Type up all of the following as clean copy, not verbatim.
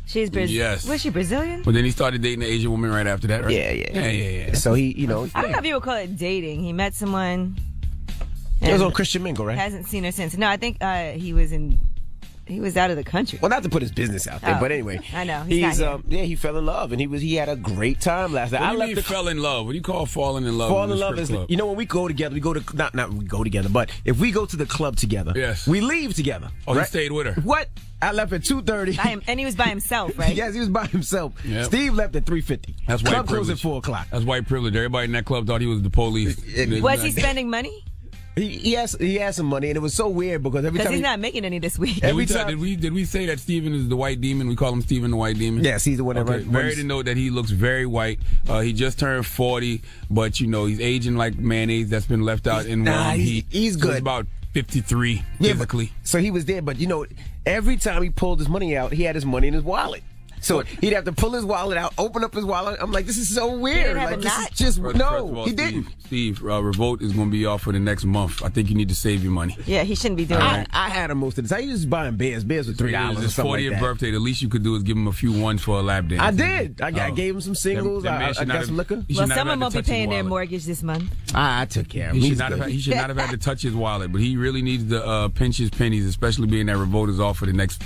She's Yes. Was she Brazilian? But then he started dating an Asian woman right after that, right? Yeah. So he, I don't know if you would call it dating. He met someone. It was on Christian Mingle, right? Hasn't seen her since. No, I think he was out of the country. Well, not to put his business out there, but anyway. I know. He fell in love, and he had a great time last night. What do you mean fell in love? What do you call falling in love? Falling in love is, when we go together, we go to, not we go together, but if we go to the club together, yes, we leave together. Oh, right? He stayed with her. What? I left at 2:30. And he was by himself, right? Yes, he was by himself. Yep. Steve left at 3:50. That's white club privilege. closed at 4 o'clock. That's white privilege. Everybody in that club thought he was the police. Was he spending money? He had some money, and it was so weird because every time he's not making any this week. Did we say that Steven is the white demon? We call him Steven the white demon. Yes, he's the one that runs. Very to note that he looks very white. He just turned 40, but he's aging like mayonnaise that's been left out in warm heat. He's good. So he's about 53 physically. So he was there, but every time he pulled his money out, he had his money in his wallet. So he'd have to pull his wallet out, open up his wallet. I'm like, this is so weird. He didn't. Steve, Revolt is going to be off for the next month. I think you need to save your money. Yeah, he shouldn't be doing that. I had him most of the time. He was buying beers. Beers were $3 or his something 40th like that. birthday. The least you could do is give him a few ones for a lap dance. I did. I gave him some singles. I got some liquor. Well, someone won't be paying their mortgage this month. I took care of him. He should not have had to touch his wallet, but he really needs to pinch his pennies, especially being that Revolt is off for the next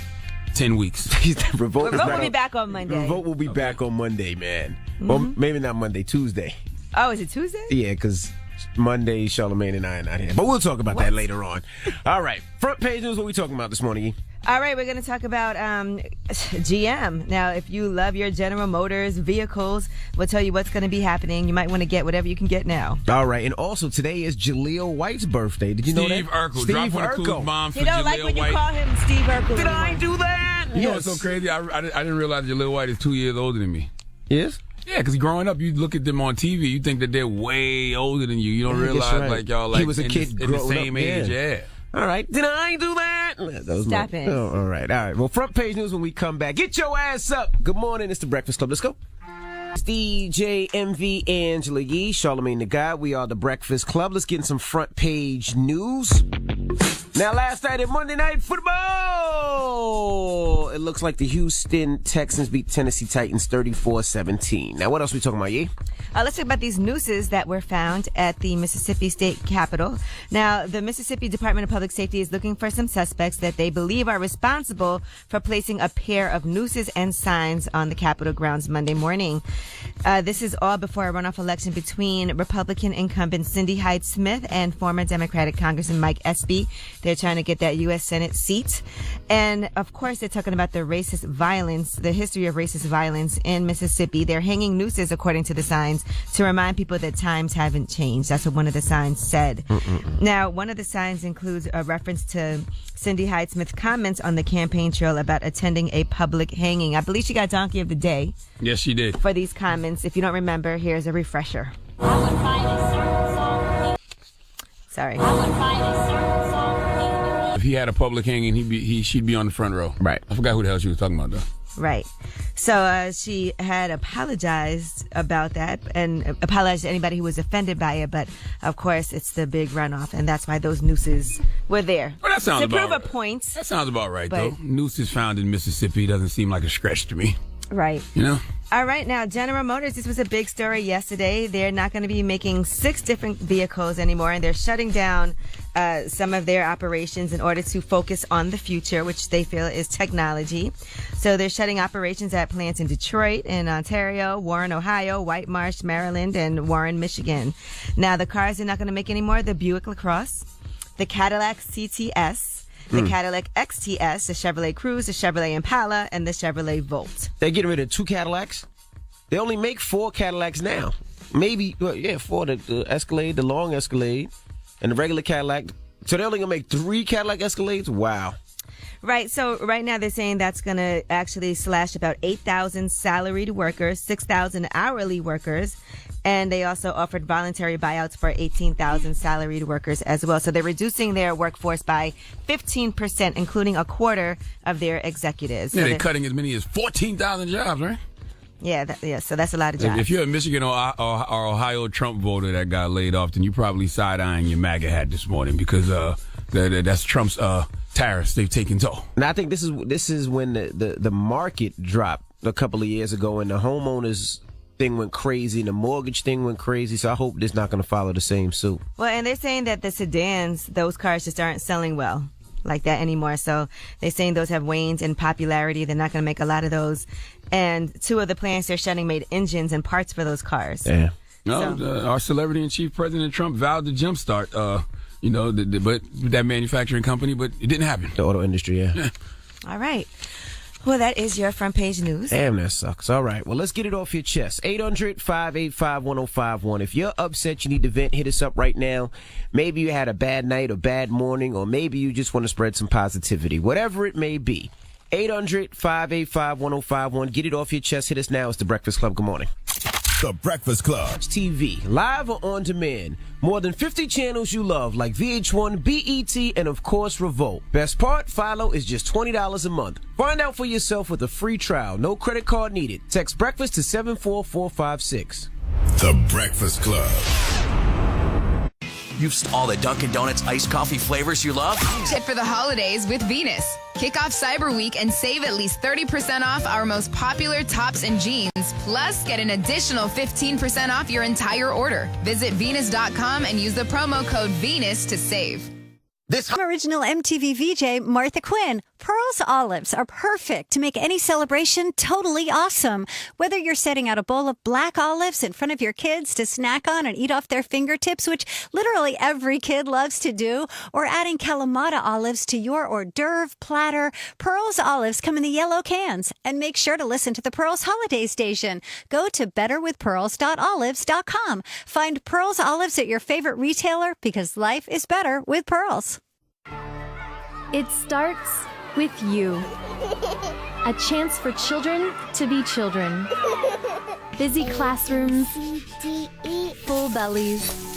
10 weeks. Revolt will be back on Monday. Revolt will be back on Monday, man. Mm-hmm. Well, maybe not Monday, Tuesday. Oh, is it Tuesday? Yeah, because Monday, Charlamagne and I are not here. But we'll talk about that later on. All right. Front page news, what are we talking about this morning? All right, we're going to talk about GM. Now, if you love your General Motors vehicles, we'll tell you what's going to be happening. You might want to get whatever you can get now. All right, and also today is Jaleel White's birthday. Did you know that? Steve Urkel. Drop one of Cool's moms for He don't Jaleel like when White. you call him Steve Urkel. Did I do that? You know what's so crazy? I didn't realize Jaleel White is 2 years older than me. Yes? Yeah, because growing up, you look at them on TV, you think that they're way older than you. You don't realize right. y'all he was a kid in the same age. Yeah. All right. Did I do that? Stop it. Oh, all right. Well, front page news when we come back. Get your ass up. Good morning. It's the Breakfast Club. Let's go. It's DJ MV Angela Yee, Charlamagne the God. We are the Breakfast Club. Let's get in some front page news. Now, last night at Monday Night Football, it looks like the Houston Texans beat Tennessee Titans 34-17. Now, what else are we talking about, Yee? Let's talk about these nooses that were found at the Mississippi State Capitol. Now, the Mississippi Department of Public Safety is looking for some suspects that they believe are responsible for placing a pair of nooses and signs on the Capitol grounds Monday morning. This is all before a runoff election between Republican incumbent Cindy Hyde-Smith and former Democratic Congressman Mike Espy. They're trying to get that U.S. Senate seat. And, of course, they're talking about the racist violence, the history of racist violence in Mississippi. They're hanging nooses, according to the signs, to remind people that times haven't changed. That's what one of the signs said. Now, one of the signs includes a reference to Cindy Hyde-Smith's comments on the campaign trail about attending a public hanging. I believe she got Donkey of the Day. Yes, she did. For these comments. If you don't remember, here's a refresher. Sorry. If he had a public hanging, she'd be on the front row. Right. I forgot who the hell she was talking about, though. Right. So she had apologized about that and apologized to anybody who was offended by it. But, of course, it's the big runoff, and that's why those nooses were there. Well, that sounds to about prove right. a point. That sounds about right, though. Nooses found in Mississippi doesn't seem like a stretch to me. Right. You know? All right. Now, General Motors, this was a big story yesterday. They're not going to be making 6 different vehicles anymore, and they're shutting down some of their operations in order to focus on the future, which they feel is technology. So they're shutting operations at plants in Detroit, in Ontario, Warren, Ohio, White Marsh, Maryland, and Warren, Michigan. Now, the cars they're not going to make anymore, the Buick LaCrosse, the Cadillac CTS, the Cadillac XTS, the Chevrolet Cruze, the Chevrolet Impala, and the Chevrolet Volt. They're getting rid of 2 Cadillacs. They only make 4 Cadillacs now. Maybe, 4. The Escalade, the long Escalade, and the regular Cadillac. So they're only going to make 3 Cadillac Escalades? Wow. Right. So right now they're saying that's going to actually slash about 8,000 salaried workers, 6,000 hourly workers. And they also offered voluntary buyouts for 18,000 salaried workers as well. So they're reducing their workforce by 15%, including a quarter of their executives. Yeah, so they're cutting as many as 14,000 jobs, right? Yeah, so that's a lot of jobs. If you're a Michigan or Ohio Trump voter that got laid off, then you're probably side-eyeing your MAGA hat this morning because That's Trump's tariffs. They've taken toll. And I think this is when the market dropped a couple of years ago, and the homeowners thing went crazy, and the mortgage thing went crazy. So I hope this not going to follow the same suit. Well, and they're saying that the sedans, those cars just aren't selling well like that anymore. So they're saying those have waned in popularity. They're not going to make a lot of those. And 2 of the plants they're shutting made engines and parts for those cars. Yeah. No, our celebrity in chief, President Trump, vowed to jumpstart, but that manufacturing company, but it didn't happen. The auto industry, yeah. All right. Well, that is your front page news. Damn, that sucks. All right. Well, let's get it off your chest. 800-585-1051. If you're upset, you need to vent, hit us up right now. Maybe you had a bad night or bad morning, or maybe you just want to spread some positivity. Whatever it may be. 800-585-1051. Get it off your chest. Hit us now. It's The Breakfast Club. Good morning. The Breakfast Club. TV, live or on demand. More than 50 channels you love, like VH1, BET, and of course, Revolt. Best part, Philo is just $20 a month. Find out for yourself with a free trial. No credit card needed. Text breakfast to 74456. The Breakfast Club. You've all the Dunkin' Donuts iced coffee flavors you love? Tip for the holidays with Venus. Kick off Cyber Week and save at least 30% off our most popular tops and jeans. Plus, get an additional 15% off your entire order. Visit Venus.com and use the promo code Venus to save. I'm original MTV VJ Martha Quinn. Pearl's olives are perfect to make any celebration totally awesome. Whether you're setting out a bowl of black olives in front of your kids to snack on and eat off their fingertips, which literally every kid loves to do, or adding Kalamata olives to your hors d'oeuvre platter, Pearl's olives come in the yellow cans. And make sure to listen to the Pearl's Holiday Station. Go to betterwithpearls.olives.com. Find Pearl's olives at your favorite retailer, because life is better with Pearl's. It starts with you. A chance for children to be children. Busy classrooms, full bellies.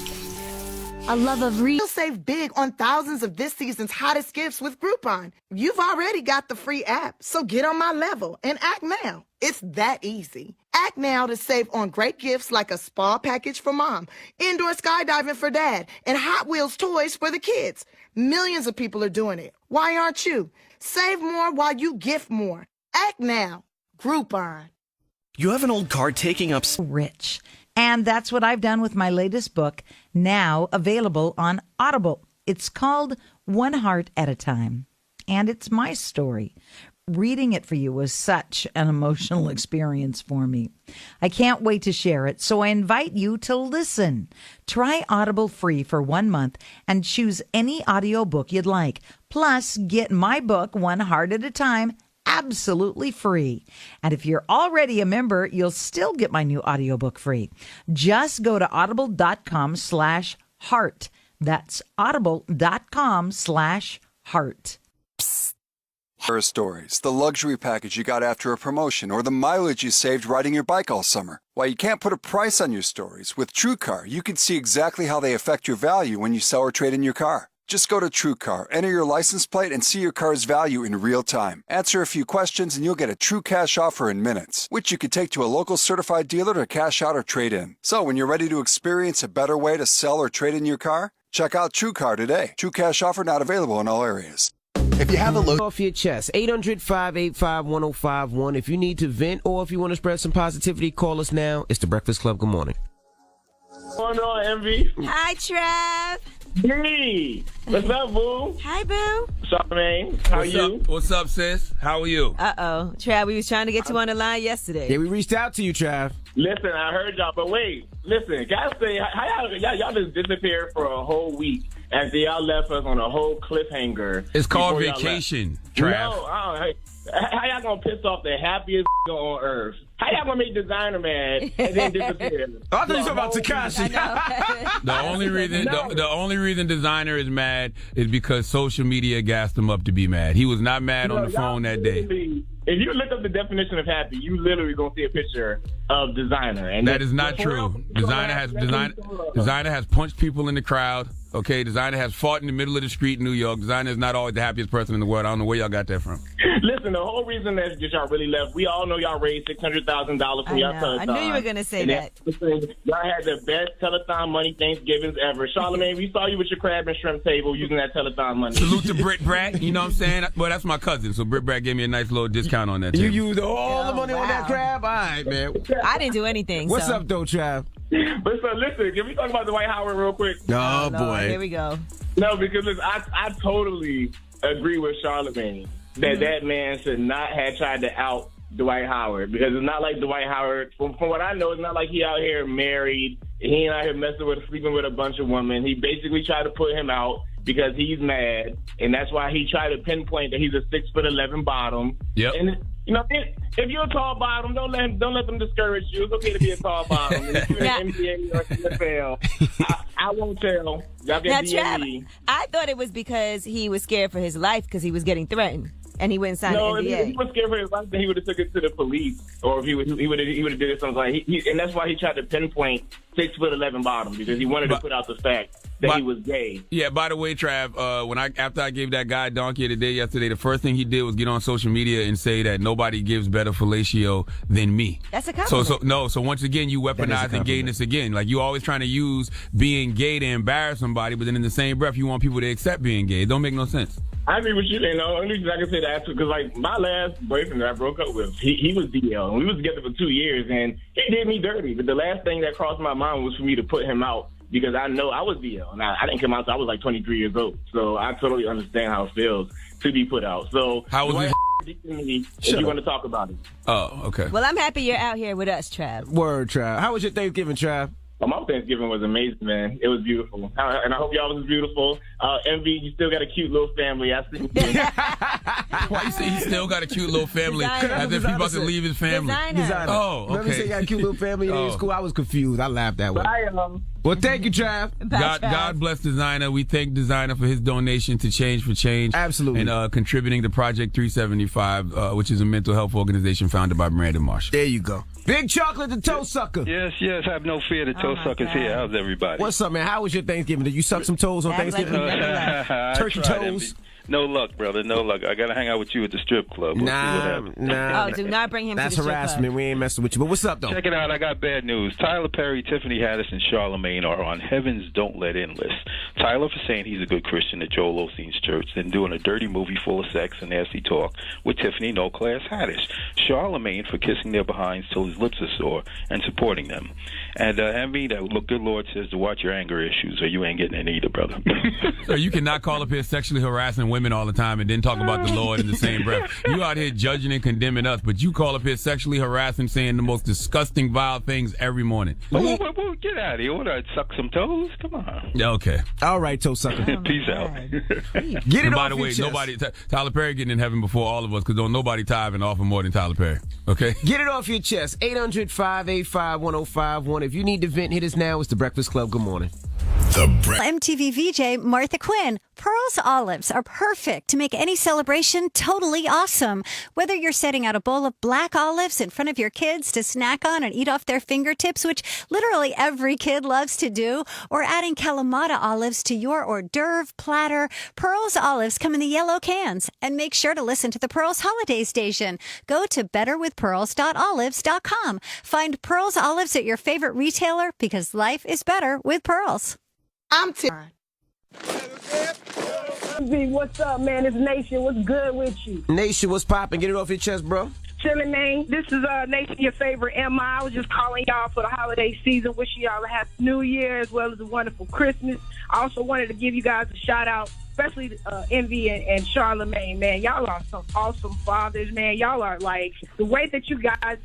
A love of You'll save big on thousands of this season's hottest gifts with Groupon. You've already got the free app, so get on my level and act now. It's that easy. Act now to save on great gifts like a spa package for mom, indoor skydiving for dad, and Hot Wheels toys for the kids. Millions of people are doing it. Why aren't you? Save more while you gift more. Act now. Groupon. You have an old car taking up... Rich. And that's what I've done with my latest book, now available on Audible. It's called One Heart at a Time. And it's my story. Reading it for you was such an emotional experience for me. I can't wait to share it, so I invite you to listen. Try Audible free for 1 month and choose any audiobook you'd like. Plus, get my book, One Heart at a Time, absolutely free. And if you're already a member, you'll still get my new audiobook free. Just go to audible.com/heart. That's audible.com/heart. Horror stories, the luxury package you got after a promotion, or the mileage you saved riding your bike all summer. While you can't put a price on your stories, with TrueCar, you can see exactly how they affect your value when you sell or trade in your car. Just go to TrueCar, enter your license plate, and see your car's value in real time. Answer a few questions, and you'll get a true cash offer in minutes, which you could take to a local certified dealer to cash out or trade in. So when you're ready to experience a better way to sell or trade in your car, check out TrueCar today. True cash offer not available in all areas. If you have a low... Off your chest, 800-585-1051. If you need to vent or if you want to spread some positivity, call us now. It's The Breakfast Club. Good morning. What's going on, Envy? Hi, Trev. Hey, what's up, boo? Hi, boo. Charmaine, how are you? What's up, sis? How are you? Uh-oh. Trav, we was trying to get you on the line yesterday. Yeah, we reached out to you, Trav. Listen, I heard y'all, but wait. Listen, guys say, how y'all just disappeared for a whole week after y'all left us on a whole cliffhanger. It's called vacation, Trav. No, how y'all gonna piss off the happiest on earth? How y'all gonna make designer mad and then disappear? I thought you were about Tekashi. The only reason designer is mad is because social media gassed him up to be mad. He was not mad on the phone that day. If you look up the definition of happy, you literally gonna see a picture of designer. And that is not true. Designer has punched people in the crowd. Okay, designer has fought in the middle of the street in New York. Designer is not always the happiest person in the world. I don't know where y'all got that from. Listen, the whole reason that y'all really left, we all know y'all raised $600,000 from y'all telethon. I knew you were going to say that. Y'all had the best telethon money Thanksgivings ever. Charlamagne, we saw you with your crab and shrimp table using that telethon money. Salute to Britt Bratt, you know what I'm saying? Well, that's my cousin, so Britt Bratt gave me a nice little discount on that table. You used all the money on that crab? All right, man. I didn't do anything. What's up, though, Trav? But so listen, can we talk about Dwight Howard real quick? Oh, boy. Here we go. No, because listen, I totally agree with Charlamagne that that man should not have tried to out Dwight Howard, because it's not like Dwight Howard, from what I know, it's not like he out here married. He ain't out here sleeping with a bunch of women. He basically tried to put him out because he's mad, and that's why he tried to pinpoint that he's a 6'11" bottom. Yep. And you know, if you're a tall bottom, don't let them discourage you. It's okay to be a tall bottom. If you're in the NBA or NFL, I won't tell. Y'all Now, can DM Trav, me. I thought it was because he was scared for his life because he was getting threatened. And he wouldn't sign No, the if NDA. he was scared for his life, then he would have took it to the police, or if he would have did it something like and that's why he tried to pinpoint 6'11" bottom, because he wanted to put out the fact that he was gay. Yeah. By the way, Trav, after I gave that guy donkey of the day yesterday, the first thing he did was get on social media and say that nobody gives better fellatio than me. That's a compliment. So once again, you weaponizing gayness again. Like, you always trying to use being gay to embarrass somebody, but then in the same breath, you want people to accept being gay. It don't make no sense. I agree with you. You know, only reason I can say that because, like, my last boyfriend that I broke up with, he was DL, and we was together for 2 years, and he did me dirty. But the last thing that crossed my mind was for me to put him out, because I know I was DL, and I didn't come out until I was like 23 years old. So I totally understand how it feels to be put out. So how was it? If you want to talk about it. Oh, okay. Well, I'm happy you're out here with us, Trav. Word, Trav. How was your Thanksgiving, Trav? Well, my Thanksgiving was amazing, man. It was beautiful. And I hope y'all was beautiful. Envy, you still got a cute little family. I see. Why you say he still got a cute little family as if he's about to leave his family? Designer. Oh, okay. Let me say you got a cute little family in school. I was confused. I laughed that way. Well, thank you, Trav. God bless Designer. We thank Designer for his donation to Change for Change. Absolutely. And contributing to Project 375, which is a mental health organization founded by Brandon Marshall. There you go. Big Chocolate, the toe sucker. Yes, have no fear. The toe sucker's here. How's everybody? What's up, man? How was your Thanksgiving? Did you suck some toes on Thanksgiving? Turkey toes? No luck, brother. No luck. I got to hang out with you at the strip club. Nah. Oh, do not bring him to the strip club. That's harassment. We ain't messing with you. But what's up, though? Check it out. I got bad news. Tyler Perry, Tiffany Haddish, and Charlamagne are on Heaven's Don't Let In list. Tyler for saying he's a good Christian at Joel Osteen's church, then doing a dirty movie full of sex and nasty talk with Tiffany No Class Haddish. Charlamagne for kissing their behinds till his lips are sore and supporting them. And Envy, that good Lord says to watch your anger issues, or you ain't getting it either, brother. So you cannot call up here sexually harassing women all the time and then talk about the Lord in the same breath. You out here judging and condemning us, but you call up here sexually harassing, saying the most disgusting, vile things every morning. Well, get out of here. What, I'd suck some toes? Come on. Okay. All right, toe sucker. Peace out. Get it and off by the way, your chest. Tyler Perry getting in heaven before all of us, because don't nobody tithe and offer more than Tyler Perry. Okay? Get it off your chest. 800-585-1051. If you need to vent, hit us now. It's The Breakfast Club. Good morning. MTV VJ Martha Quinn. Pearl's olives are perfect to make any celebration totally awesome. Whether you're setting out a bowl of black olives in front of your kids to snack on and eat off their fingertips, which literally every kid loves to do, or adding Kalamata olives to your hors d'oeuvre platter, Pearl's olives come in the yellow cans. And make sure to listen to the Pearl's Holiday Station. Go to betterwithpearls.olives.com. Find Pearl's olives at your favorite retailer, because life is better with Pearls. I'm tired. What's up, man? It's Nation. What's good with you? Nation, what's popping? Get it off your chest, bro. Chillin', man. This is Nation, your favorite Emma. I was just calling y'all for the holiday season. Wishing y'all a happy New Year as well as a wonderful Christmas. I also wanted to give you guys a shout out, especially Envy and Charlamagne, man. Y'all are some awesome fathers, man. Y'all are like, the way that you guys,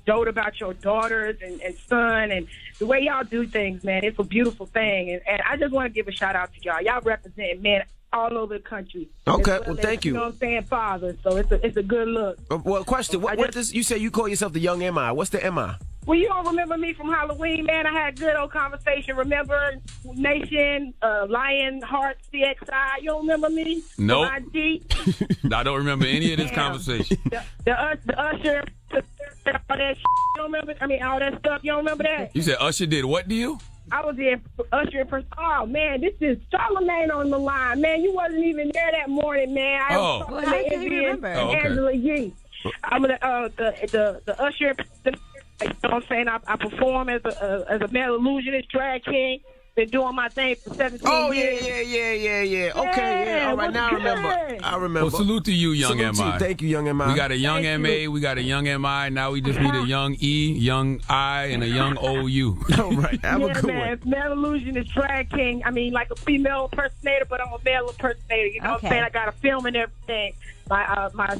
dote about your daughters and son, and the way y'all do things, man, it's a beautiful thing. And I just want to give a shout out to y'all. Y'all represent men all over the country. Okay, well, thank you. You know what I'm saying, fathers. So it's a good look. Well, question. What does you say? You call yourself the young MI? What's the MI? Well, you don't remember me from Halloween, man. I had a good old conversation. Remember Nation, Lionheart, CXI? You don't remember me? Nope. From IG? I don't remember any of this conversation. The Usher, all that shit. You don't remember? I mean, all that stuff. You don't remember that? You said Usher did what to you? I was there ushering person. Oh man, this is Charlamagne on the line. Man, you wasn't even there that morning, man. I was well, how can you remember? Angela Yee. I'm the usher. You know what I'm saying? I perform as a male illusionist, drag king. Been doing my thing for 17 years. Oh, yeah. Okay, yeah. All right, now I remember. Well, salute to you, young Salute to M.I. you. Thank you, young M.I. We got a young M.A., we got a young M.I. Now we just need a young E, young I, and a young O.U. All right, have a good one. Male illusionist, drag king. I mean, like a female impersonator, but I'm a male impersonator. You know what I'm saying? I got a film and everything. My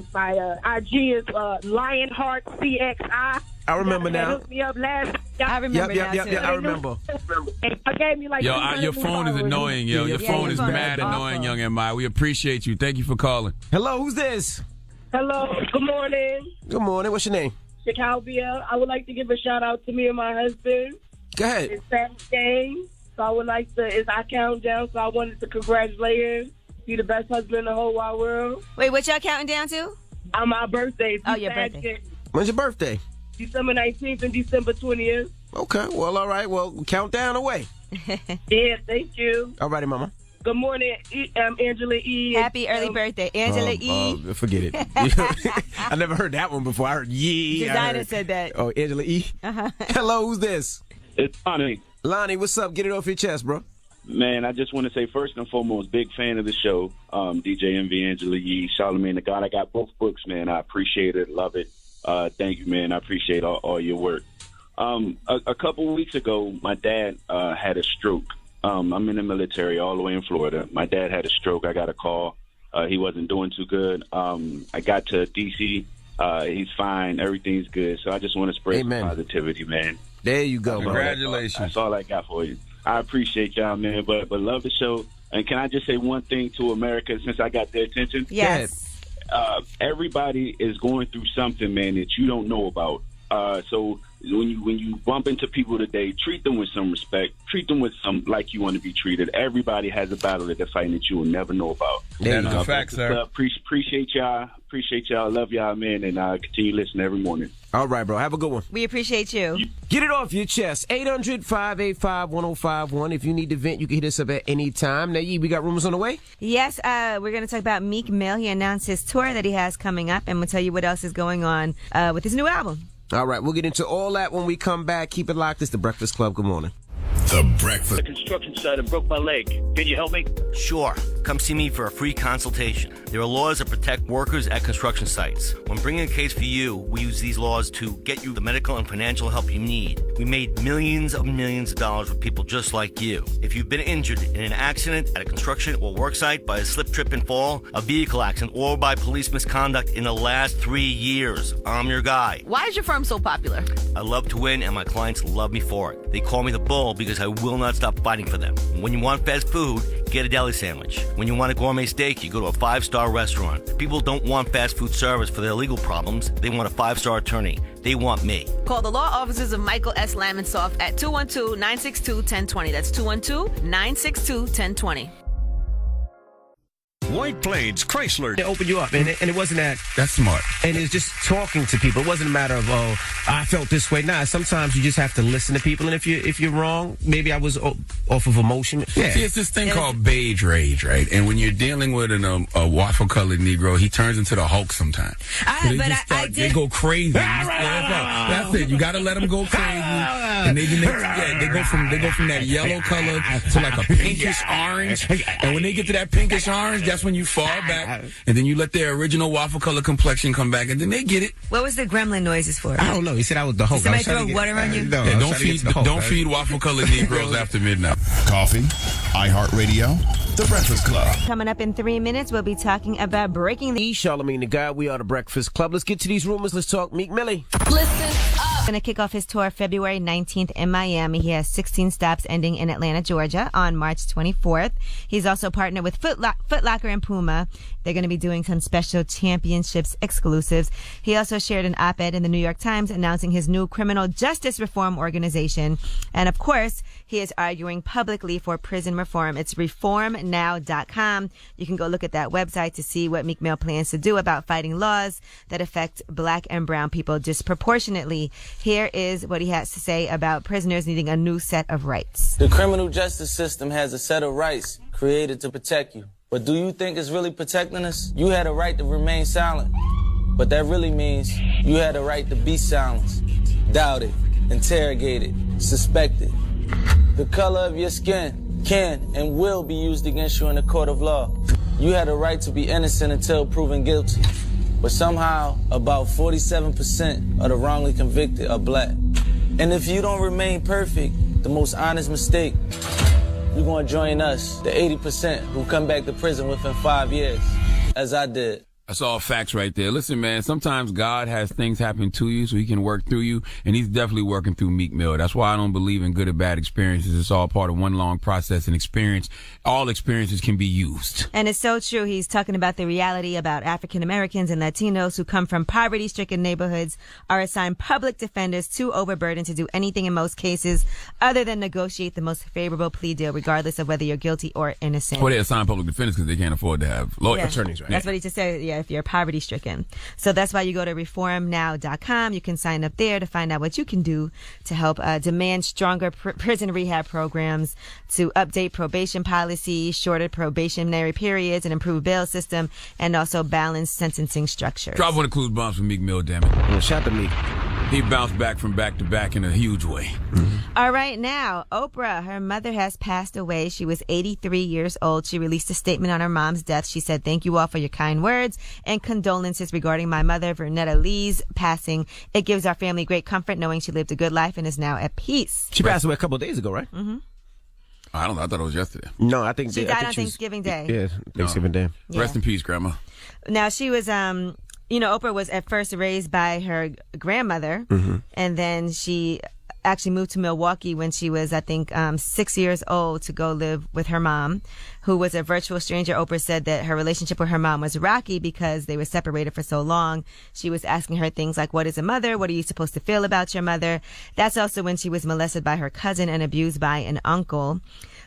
IG is Lionheart CXI. I remember now. Hooked me up last. I remember now, too. I remember. I gave me like Your phone is annoying, yo. Your phone is mad annoying, young M.I. We appreciate you. Thank you for calling. Hello, who's this? Hello, good morning. Good morning. What's your name? Chicalvia. I would like to give a shout out to me and my husband. Go ahead. It's Saturday, so I would like to. It's our countdown, so I wanted to congratulate him. Be the best husband in the whole wide world. Wait, what y'all counting down to? On my birthday. Oh, your birthday. When's your birthday? December 19th and December 20th. Okay, well, all right. Well, count down away. Yeah, thank you. All righty, mama. Good morning, Angela E. Happy early birthday, Angela E. Forget it. I never heard that one before. I heard Yee. Designer said that. Oh, Angela E. Uh-huh. Hello, who's this? It's Lonnie. Lonnie, what's up? Get it off your chest, bro. Man, I just want to say first and foremost, big fan of the show. DJ MV, Angela Yee, Charlamagne the God. I got both books, man. I appreciate it, love it. Thank you, man. I appreciate all your work. A couple weeks ago, my dad had a stroke. I'm in the military all the way in Florida. My dad had a stroke. I got a call. He wasn't doing too good. I got to D.C. He's fine. Everything's good. So I just want to spread some positivity, man. There you go, Congratulations. That's all I got for you. I appreciate y'all, man, but love the show. And can I just say one thing to America since I got their attention? Yes. Everybody is going through something, man, that you don't know about. So when you bump into people today, treat them with some respect. Treat them with some like you want to be treated. Everybody has a battle that they're fighting that you will never know about. That's a fact, sir. Appreciate y'all. Appreciate y'all. Love y'all, man, and continue listening every morning. All right, bro. Have a good one. We appreciate you. Get it off your chest. 800-585-1051. If you need to vent, you can hit us up at any time. Now, we got rumors on the way? Yes, we're going to talk about Meek Mill. He announced his tour that he has coming up, and we'll tell you what else is going on with his new album. All right, we'll get into all that when we come back. Keep it locked. It's The Breakfast Club. Good morning. The Breakfast. The construction site and broke my leg. Can you help me? Sure. Come see me for a free consultation. There are laws that protect workers at construction sites. When bringing a case for you, we use these laws to get you the medical and financial help you need. We made millions of dollars with people just like you. If you've been injured in an accident at a construction or work site by a slip, trip, and fall, a vehicle accident, or by police misconduct in the last 3 years, I'm your guy. Why is your firm so popular? I love to win, and my clients love me for it. They call me the Bull because I will not stop fighting for them. When you want fast food, get a deli sandwich. When you want a gourmet steak, you go to a 5-star restaurant. People don't want fast food service for their legal problems. They want a 5-star attorney. They want me. Call the law offices of Michael S. Lamonsoff at 212-962-1020. That's 212-962-1020. White Plains Chrysler. They opened you up, and it wasn't that. That's smart. And it's just talking to people. It wasn't a matter of, oh, I felt this way. Nah, sometimes you just have to listen to people, and if you're wrong, maybe I was off of emotion. Yeah. See, it's this thing called beige rage, right? And when you're dealing with a waffle-colored Negro, he turns into the Hulk sometimes. They go crazy. That's it. You got to let them go crazy. And they go from that yellow color to like a pinkish orange. And when they get to that pinkish orange, that's when you fall back, and then you let their original waffle color complexion come back, and then they get it. What was the gremlin noises for? I don't know. He said I was the Hulk. Did somebody throw water on you? No, don't feed waffle colored Negroes after midnight. Coffee, iHeartRadio, The Breakfast Club. Coming up in 3 minutes, we'll be talking about breaking the Charlamagne the God. We are The Breakfast Club. Let's get to these rumors. Let's talk Meek Millie. Listen up. Going to kick off his tour February 19th in Miami. He has 16 stops ending in Atlanta, Georgia on March 24th. He's also partnered with Foot Locker and Puma. They're going to be doing some special championships exclusives. He also shared an op-ed in the New York Times announcing his new criminal justice reform organization. And of course, he is arguing publicly for prison reform. It's reformnow.com. You can go look at that website to see what Meek Mill plans to do about fighting laws that affect black and brown people disproportionately. Here is what he has to say about prisoners needing a new set of rights. The criminal justice system has a set of rights created to protect you. But do you think it's really protecting us? You had a right to remain silent. But that really means you had a right to be silenced, doubted, interrogated, suspected. The color of your skin can and will be used against you in a court of law. You had a right to be innocent until proven guilty. But somehow, about 47% of the wrongly convicted are black. And if you don't remain perfect, the most honest mistake, you're going to join us, the 80% who come back to prison within 5 years, as I did. That's all facts right there. Listen, man, sometimes God has things happen to you so he can work through you, and he's definitely working through Meek Mill. That's why I don't believe in good or bad experiences. It's all part of one long process and experience. All experiences can be used. And it's so true. He's talking about the reality about African Americans and Latinos who come from poverty-stricken neighborhoods, are assigned public defenders, too overburdened to do anything in most cases other than negotiate the most favorable plea deal, regardless of whether you're guilty or innocent. Well, they assign public defenders because they can't afford to have attorneys, right? That's what he just said. Yeah. If you're poverty stricken. So that's why you go to reformnow.com. You can sign up there to find out what you can do to help demand stronger prison rehab programs, to update probation policy, shorter probationary periods, and improve bail system, and also balance sentencing structures. Drop one of Clues bombs for Meek Mill, damn it. Yeah, shout to Meek. He bounced back from back to back in a huge way. Mm-hmm. All right, now, Oprah, her mother has passed away. She was 83 years old. She released a statement on her mom's death. She said, "Thank you all for your kind words and condolences regarding my mother, Vernetta Lee's passing. It gives our family great comfort knowing she lived a good life and is now at peace." She passed away a couple of days ago, right? Mm-hmm. I thought it was yesterday. No, I think she died on Thanksgiving Day. Yeah, Thanksgiving Day. Yeah. Rest in peace, Grandma. Now, she was, Oprah was at first raised by her grandmother, and then she actually moved to Milwaukee when she was, I think, 6 years old to go live with her mom, who was a virtual stranger. Oprah said that her relationship with her mom was rocky because they were separated for so long. She was asking her things like, what is a mother? What are you supposed to feel about your mother? That's also when she was molested by her cousin and abused by an uncle.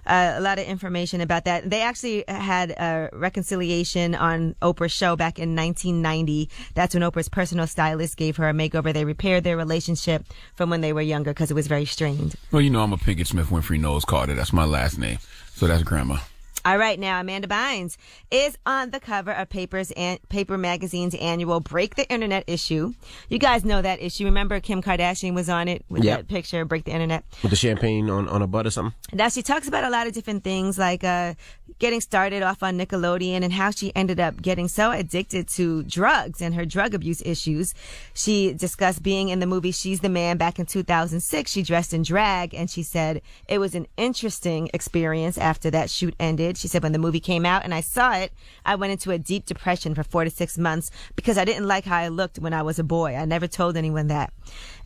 A lot of information about that. They actually had a reconciliation on Oprah's show back in 1990. That's when Oprah's personal stylist gave her a makeover. They repaired their relationship from when they were younger because it was very strained. Well, I'm a Pinkett Smith Winfrey Knowles Carter. That's my last name. So that's Grandma. All right, now Amanda Bynes is on the cover of Paper Magazine's annual Break the Internet issue. You guys know that issue. Remember Kim Kardashian was on it with that picture, Break the Internet. With the champagne on a butt or something? Now, she talks about a lot of different things, like getting started off on Nickelodeon and how she ended up getting so addicted to drugs and her drug abuse issues. She discussed being in the movie She's the Man back in 2006. She dressed in drag, and she said it was an interesting experience after that shoot ended. She said when the movie came out and I saw it, I went into a deep depression for 4 to 6 months because I didn't like how I looked when I was a boy. I never told anyone that.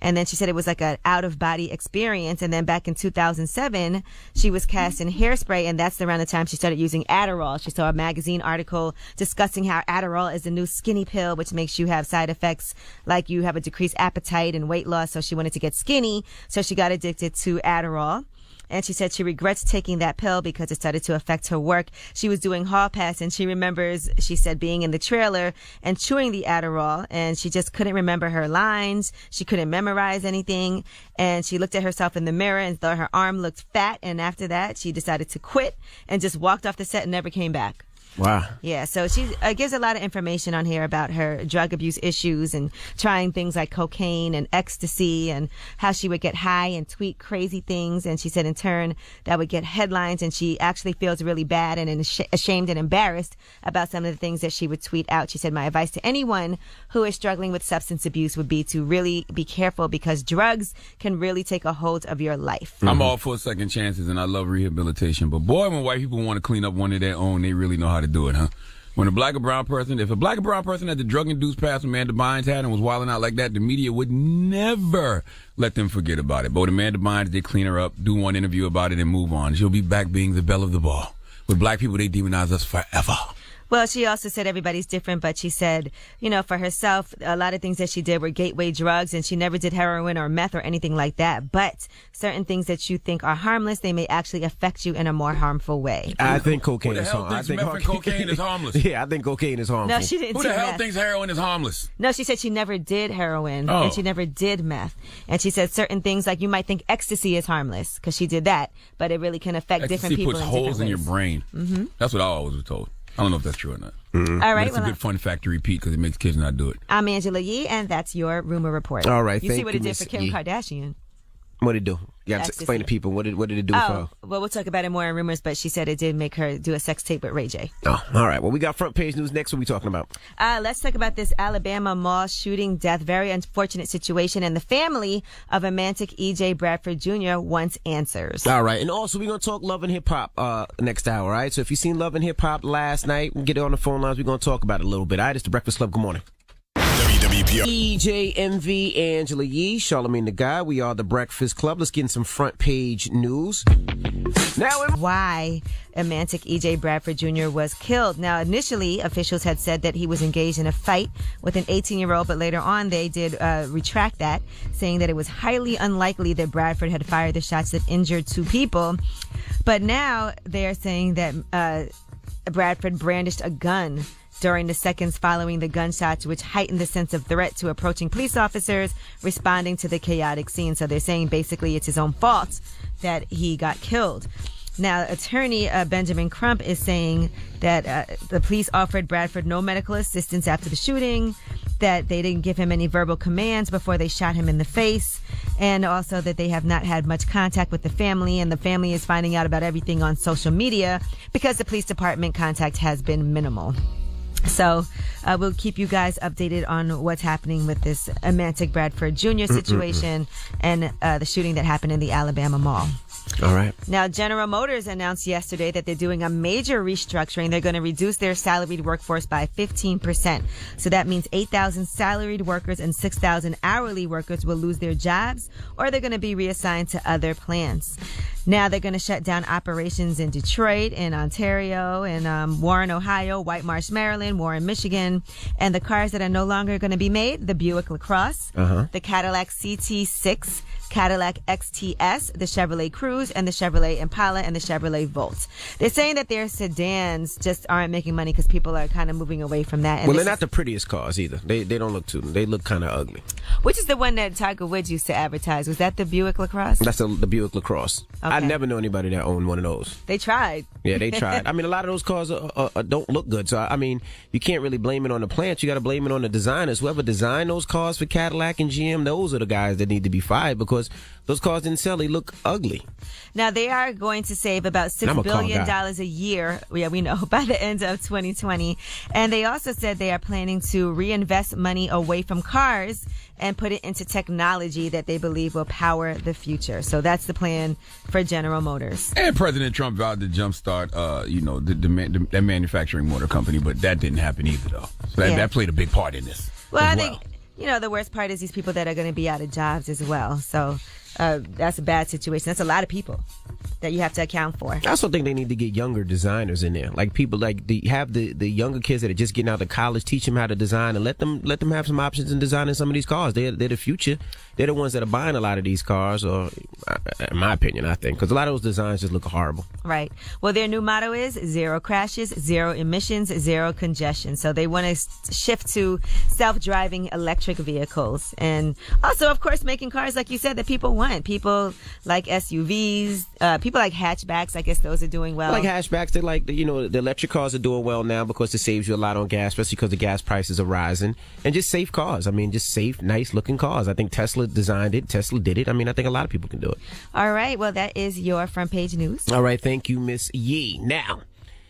And then she said it was like an out-of-body experience. And then back in 2007, she was cast in Hairspray, and that's around the time she started using Adderall. She saw a magazine article discussing how Adderall is the new skinny pill, which makes you have side effects like you have a decreased appetite and weight loss. So she wanted to get skinny, so she got addicted to Adderall. And she said she regrets taking that pill because it started to affect her work. She was doing Hall Pass, and she remembers, she said, being in the trailer and chewing the Adderall, and she just couldn't remember her lines. She couldn't memorize anything. And she looked at herself in the mirror and thought her arm looked fat. And after that, she decided to quit and just walked off the set and never came back. Wow. Yeah, so she gives a lot of information on here about her drug abuse issues and trying things like cocaine and ecstasy and how she would get high and tweet crazy things. And she said in turn that would get headlines, and she actually feels really bad and ashamed and embarrassed about some of the things that she would tweet out. She said, my advice to anyone who is struggling with substance abuse would be to really be careful because drugs can really take a hold of your life. I'm all for second chances, and I love rehabilitation. But boy, when white people want to clean up one of their own, they really know how to do it, huh? When a black or brown person, if a black or brown person had the drug-induced past Amanda Bynes had and was wilding out like that, the media would never let them forget about it. But with Amanda Bynes, they clean her up, do one interview about it, and move on. She'll be back being the belle of the ball. With black people, they demonize us forever. Well, she also said everybody's different, but she said, for herself, a lot of things that she did were gateway drugs, and she never did heroin or meth or anything like that. But certain things that you think are harmless, they may actually affect you in a more harmful way. I think cocaine is harmful. I think meth and cocaine is harmless. Yeah, I think cocaine is harmful. No, she didn't. Who the hell thinks heroin is harmless? No, she said she never did heroin and she never did meth. And she said certain things like you might think ecstasy is harmless because she did that, but it really can affect different people. Ecstasy puts holes in your brain. Mm-hmm. That's what I always was told. I don't know if that's true or not. Mm-hmm. All right. It's a good fun fact to repeat because it makes kids not do it. I'm Angela Yee, and that's your rumor report. All right. You see what it did for Kim Kardashian. What did it do? You got to explain to people what did it do for her? Well, we'll talk about it more in rumors, but she said it did make her do a sex tape with Ray J. Oh, all right. Well, we got front page news next. What are we talking about? Let's talk about this Alabama mall shooting death. Very unfortunate situation, and the family of Amantic E.J. Bradford Jr. wants answers. All right. And also, we're going to talk Love and Hip Hop next hour, all right? So if you've seen Love and Hip Hop last night, get it on the phone lines. We're going to talk about it a little bit. All right, it's The Breakfast Club. Good morning. WWPR. EJ, MV, Angela Yee, Charlamagne the God. We are The Breakfast Club. Let's get in some front page news. Now, why Amantic E.J. Bradford Jr. was killed. Now, initially, officials had said that he was engaged in a fight with an 18-year-old, but later on they did retract that, saying that it was highly unlikely that Bradford had fired the shots that injured two people. But now they're saying that Bradford brandished a gun during the seconds following the gunshots, which heightened the sense of threat to approaching police officers responding to the chaotic scene. So they're saying basically it's his own fault that he got killed. Now, attorney Benjamin Crump is saying that the police offered Bradford no medical assistance after the shooting, that they didn't give him any verbal commands before they shot him in the face, and also that they have not had much contact with the family, and the family is finding out about everything on social media because the police department contact has been minimal. So we'll keep you guys updated on what's happening with this Amantic Bradford Jr. situation and the shooting that happened in the Alabama mall. All right. Now, General Motors announced yesterday that they're doing a major restructuring. They're going to reduce their salaried workforce by 15%. So that means 8,000 salaried workers and 6,000 hourly workers will lose their jobs, or they're going to be reassigned to other plants. Now they're going to shut down operations in Detroit, in Ontario, in Warren, Ohio, White Marsh, Maryland, Warren, Michigan. And the cars that are no longer going to be made, the Buick LaCrosse, the Cadillac CT6, Cadillac XTS, the Chevrolet Cruze, and the Chevrolet Impala, and the Chevrolet Volt. They're saying that their sedans just aren't making money because people are kind of moving away from that. And well, they're not the prettiest cars either. They don't look they look kind of ugly. Which is the one that Tiger Woods used to advertise? Was that the Buick LaCrosse? That's the Buick LaCrosse. Okay. I never know anybody that owned one of those. They tried. Yeah, they tried. I mean, a lot of those cars don't look good. So, I mean, you can't really blame it on the plants. You got to blame it on the designers. Whoever designed those cars for Cadillac and GM, those are the guys that need to be fired because those cars didn't sell. They look ugly. Now, they are going to save about $6 billion a year, yeah, we know, by the end of 2020. And they also said they are planning to reinvest money away from cars and put it into technology that they believe will power the future. So that's the plan for General Motors. And President Trump vowed to jumpstart, that manufacturing motor company, but that didn't happen either, though. So that played a big part in this. Well, I think, the worst part is these people that are going to be out of jobs as well. So that's a bad situation. That's a lot of people that you have to account for. I also think they need to get younger designers in there, like people like have the younger kids that are just getting out of college, teach them how to design, and let them have some options in designing some of these cars. They're the future. They're the ones that are buying a lot of these cars, or in my opinion, I think, because a lot of those designs just look horrible. Right. Well, their new motto is zero crashes, zero emissions, zero congestion. So they want to shift to self-driving electric vehicles, and also, of course, making cars like you said that people want. People like SUVs. People like hatchbacks. I guess those are doing well. Like hatchbacks, they like the electric cars are doing well now because it saves you a lot on gas, especially because the gas prices are rising. And just safe cars. I mean, just safe, nice looking cars. I think Tesla designed it. Tesla did it. I mean, I think a lot of people can do it. All right. Well, that is your front page news. All right. Thank you, Miss Yee. Now,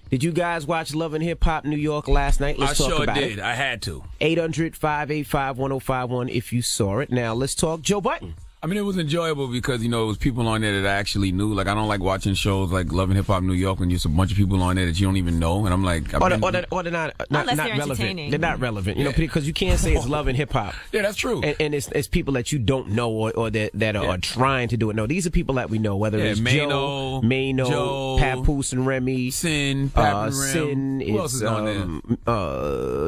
did you guys watch Love and Hip Hop New York last night? Let's talk about it. I sure did. I had to. 800-585-1051 if you saw it. Now, let's talk Joe Budden. I mean, it was enjoyable because, it was people on there that I actually knew. Like, I don't like watching shows like Love and Hip Hop New York when there's a bunch of people on there that you don't even know. And I'm like... Or they're not relevant. They're not relevant, because you can't say it's Love and Hip Hop. Yeah, that's true. And it's people that you don't know or that are trying to do it. No, these are people that we know, whether it's Mano, Papoose and Remy, Sin, Sin. Who else is on there?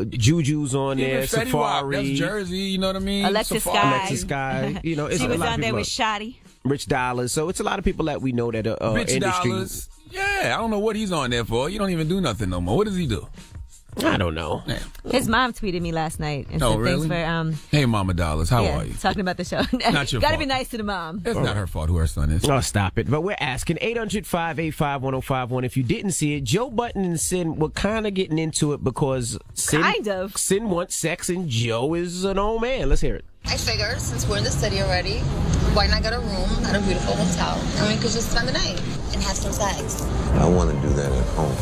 Juju's on there, Safari. That's Jersey, you know what I mean? Alexis Sky. It's she a was lot on of there people. with Shotty. Rich Dollars. So it's a lot of people that we know that are Rich industry. Dollars. Yeah, I don't know what he's on there for. You don't even do nothing no more. What does he do? I don't know. Damn. His mom tweeted me last night and said really? thanks for Hey, Mama Dollars, how are you? Talking about the show. Not your Gotta fault. be nice to the mom. It's not her fault who her son is. Oh, stop it. But we're asking 800-585-1051. If you didn't see it, Joe Budden and Sin were kind of getting into it because Sin wants sex and Joe is an old man. Let's hear it. I figured since we're in the city already, why not get a room at a beautiful hotel and we could just spend the night and have some sex. I want to do that at home.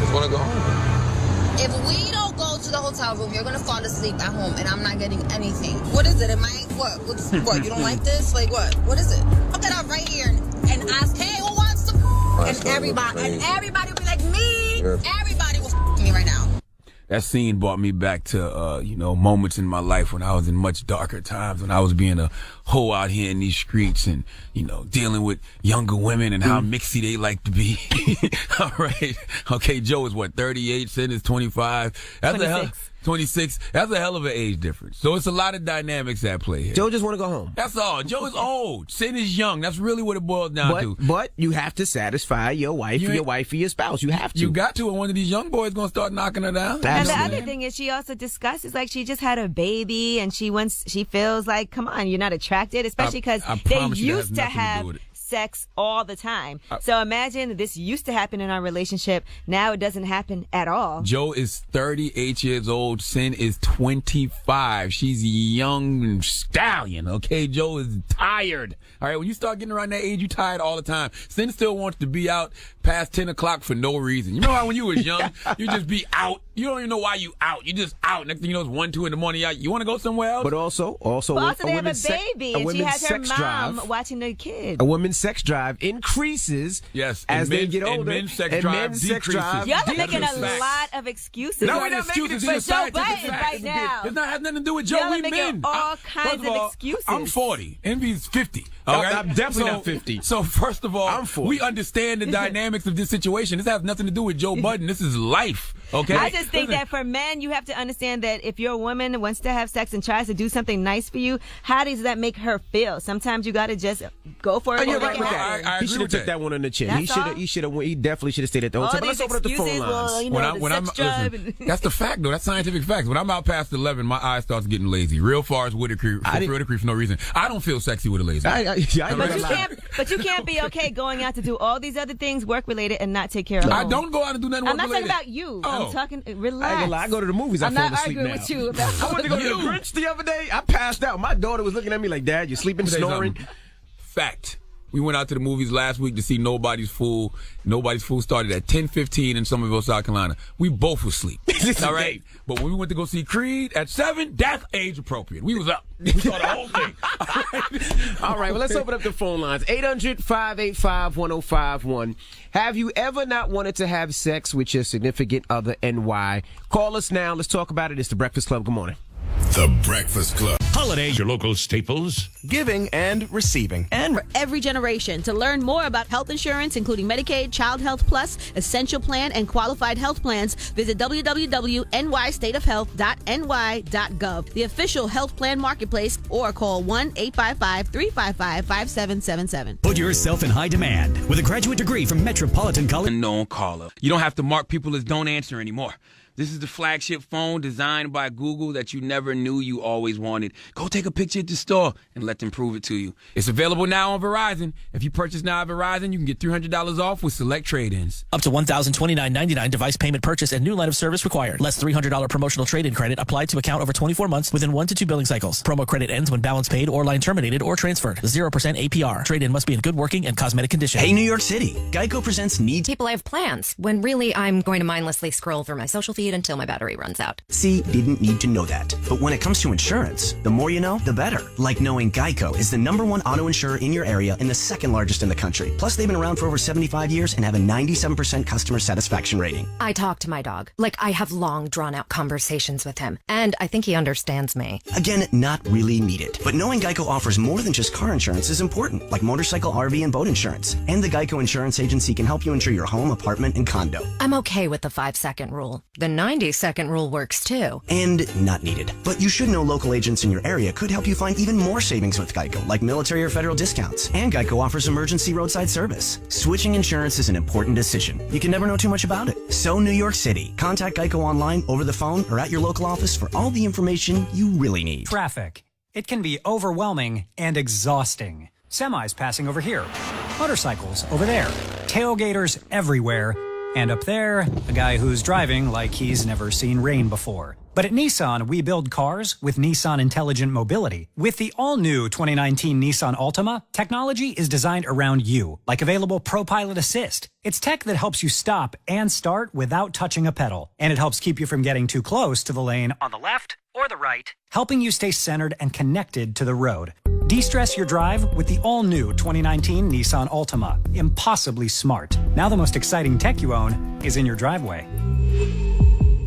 Just want to go home. If we don't go to the hotel room, you're gonna fall asleep at home, and I'm not getting anything. What is it? Am I what? What? You don't like this? Like what? What is it? I'll get up right here and ask, hey, who wants to? And everybody will be like me. Everybody will me right now. That scene brought me back to, moments in my life when I was in much darker times, when I was being a hoe out here in these streets and, dealing with younger women and how mixy they like to be. All right. Okay, Joe is 38, Sin is 25. That's 26. That's a hell of an age difference. So it's a lot of dynamics at play here. Joe just want to go home. That's all. Joe is old. Sin is young. That's really what it boils down to. But you have to satisfy your wife or your spouse. You have to. You got to, and one of these young boys going to start knocking her down. And the other thing is she also discusses, like, she just had a baby and she feels like, come on, you're not attracted, especially because they used to have sex all the time. So imagine this used to happen in our relationship. Now it doesn't happen at all. Joe is 38 years old. Sin is 25. She's a young stallion. Okay, Joe is tired. All right, when you start getting around that age, you tired all the time. Sin still wants to be out past 10 o'clock for no reason. You know how when you was young, you just be out. You don't even know why you out. You just out. Next thing you know, it's 1, 2 in the morning. You want to go somewhere else? But also they have a baby, and she has her mom watching the kid. A women's sex drive increases as they get older. And men's sex drive decreases. Y'all are making a lot of excuses. No, we're not making excuses. Joe Budden right now. It has nothing to do with Joe. Y'all We are making men. all kinds of excuses. I'm 40. Envy's 50. Okay? I'm definitely not 50. So first of all, I'm 40. We understand the dynamics of this situation. This has nothing to do with Joe Budden. This is life. Okay. I just think that for men, you have to understand that if your woman wants to have sex and tries to do something nice for you, how does that make her feel? Sometimes you got to just go for it. He should have took that one on the chin. He definitely should have stayed at the hotel. But let's open up the phone lines. That's the fact, though. That's scientific facts. When I'm out past 11, my eye starts getting lazy. Real far as Wooded Creek for no reason. I don't feel sexy with a lazy. But you can't be okay going out to do all these other things work related and not take care of home. I don't go out and do nothing work related. I'm not talking about you. I'm talking relax. I go to the movies. I fall asleep now. I'm not arguing with you about I went to go to the Grinch the other day. I passed out. My daughter was looking at me like, Dad, you sleeping, snoring? Fact. We went out to the movies last week to see Nobody's Fool. Nobody's Fool started at 10:15 in Somerville, South Carolina. We both were asleep. All right? But when we went to go see Creed at 7, that's age appropriate. We was up. We saw the whole thing. All right, well, let's open up the phone lines. 800-585-1051. Have you ever not wanted to have sex with your significant other and why? Call us now. Let's talk about it. It's The Breakfast Club. Good morning. The Breakfast Club. Holidays, your local staples. Giving and receiving. And for every generation. To learn more about health insurance, including Medicaid, Child Health Plus, Essential Plan, and Qualified Health Plans, visit www.nystateofhealth.ny.gov, the official health plan marketplace, or call 1-855-355-5777. Put yourself in high demand with a graduate degree from Metropolitan College. Unknown caller. You don't have to mark people as don't answer anymore. This is the flagship phone designed by Google that you never knew you always wanted. Go take a picture at the store and let them prove it to you. It's available now on Verizon. If you purchase now at Verizon, you can get $300 off with select trade-ins. Up to $1,029.99 device payment purchase and new line of service required. Less $300 promotional trade-in credit applied to account over 24 months within 1 to 2 billing cycles. Promo credit ends when balance paid or line terminated or transferred. 0% APR. Trade-in must be in good working and cosmetic condition. Hey, New York City. Geico presents Need. People, I have plans when really I'm going to mindlessly scroll through my social feed speed until my battery runs out. C didn't need to know that. But when it comes to insurance, the more you know, the better. Like knowing Geico is the #1 auto insurer in your area and the second largest in the country. Plus, they've been around for over 75 years and have a 97% customer satisfaction rating. I talk to my dog. Like, I have long, drawn-out conversations with him. And I think he understands me. Again, not really needed. But knowing Geico offers more than just car insurance is important, like motorcycle, RV, and boat insurance. And the Geico Insurance Agency can help you insure your home, apartment, and condo. I'm okay with the 5-second rule. The 90-second rule works too. And not needed. But you should know local agents in your area could help you find even more savings with Geico, like military or federal discounts. And Geico offers emergency roadside service. Switching insurance is an important decision. You can never know too much about it. So New York City, contact Geico online, over the phone, or at your local office for all the information you really need. Traffic. It can be overwhelming and exhausting. Semis passing over here. Motorcycles over there. Tailgaters everywhere. And up there, a guy who's driving like he's never seen rain before. But at Nissan, we build cars with Nissan Intelligent Mobility. With the all-new 2019 Nissan Altima, technology is designed around you, like available ProPilot Assist. It's tech that helps you stop and start without touching a pedal. And it helps keep you from getting too close to the lane on the left or the right, helping you stay centered and connected to the road. De-stress your drive with the all-new 2019 Nissan Altima. Impossibly smart. Now the most exciting tech you own is in your driveway.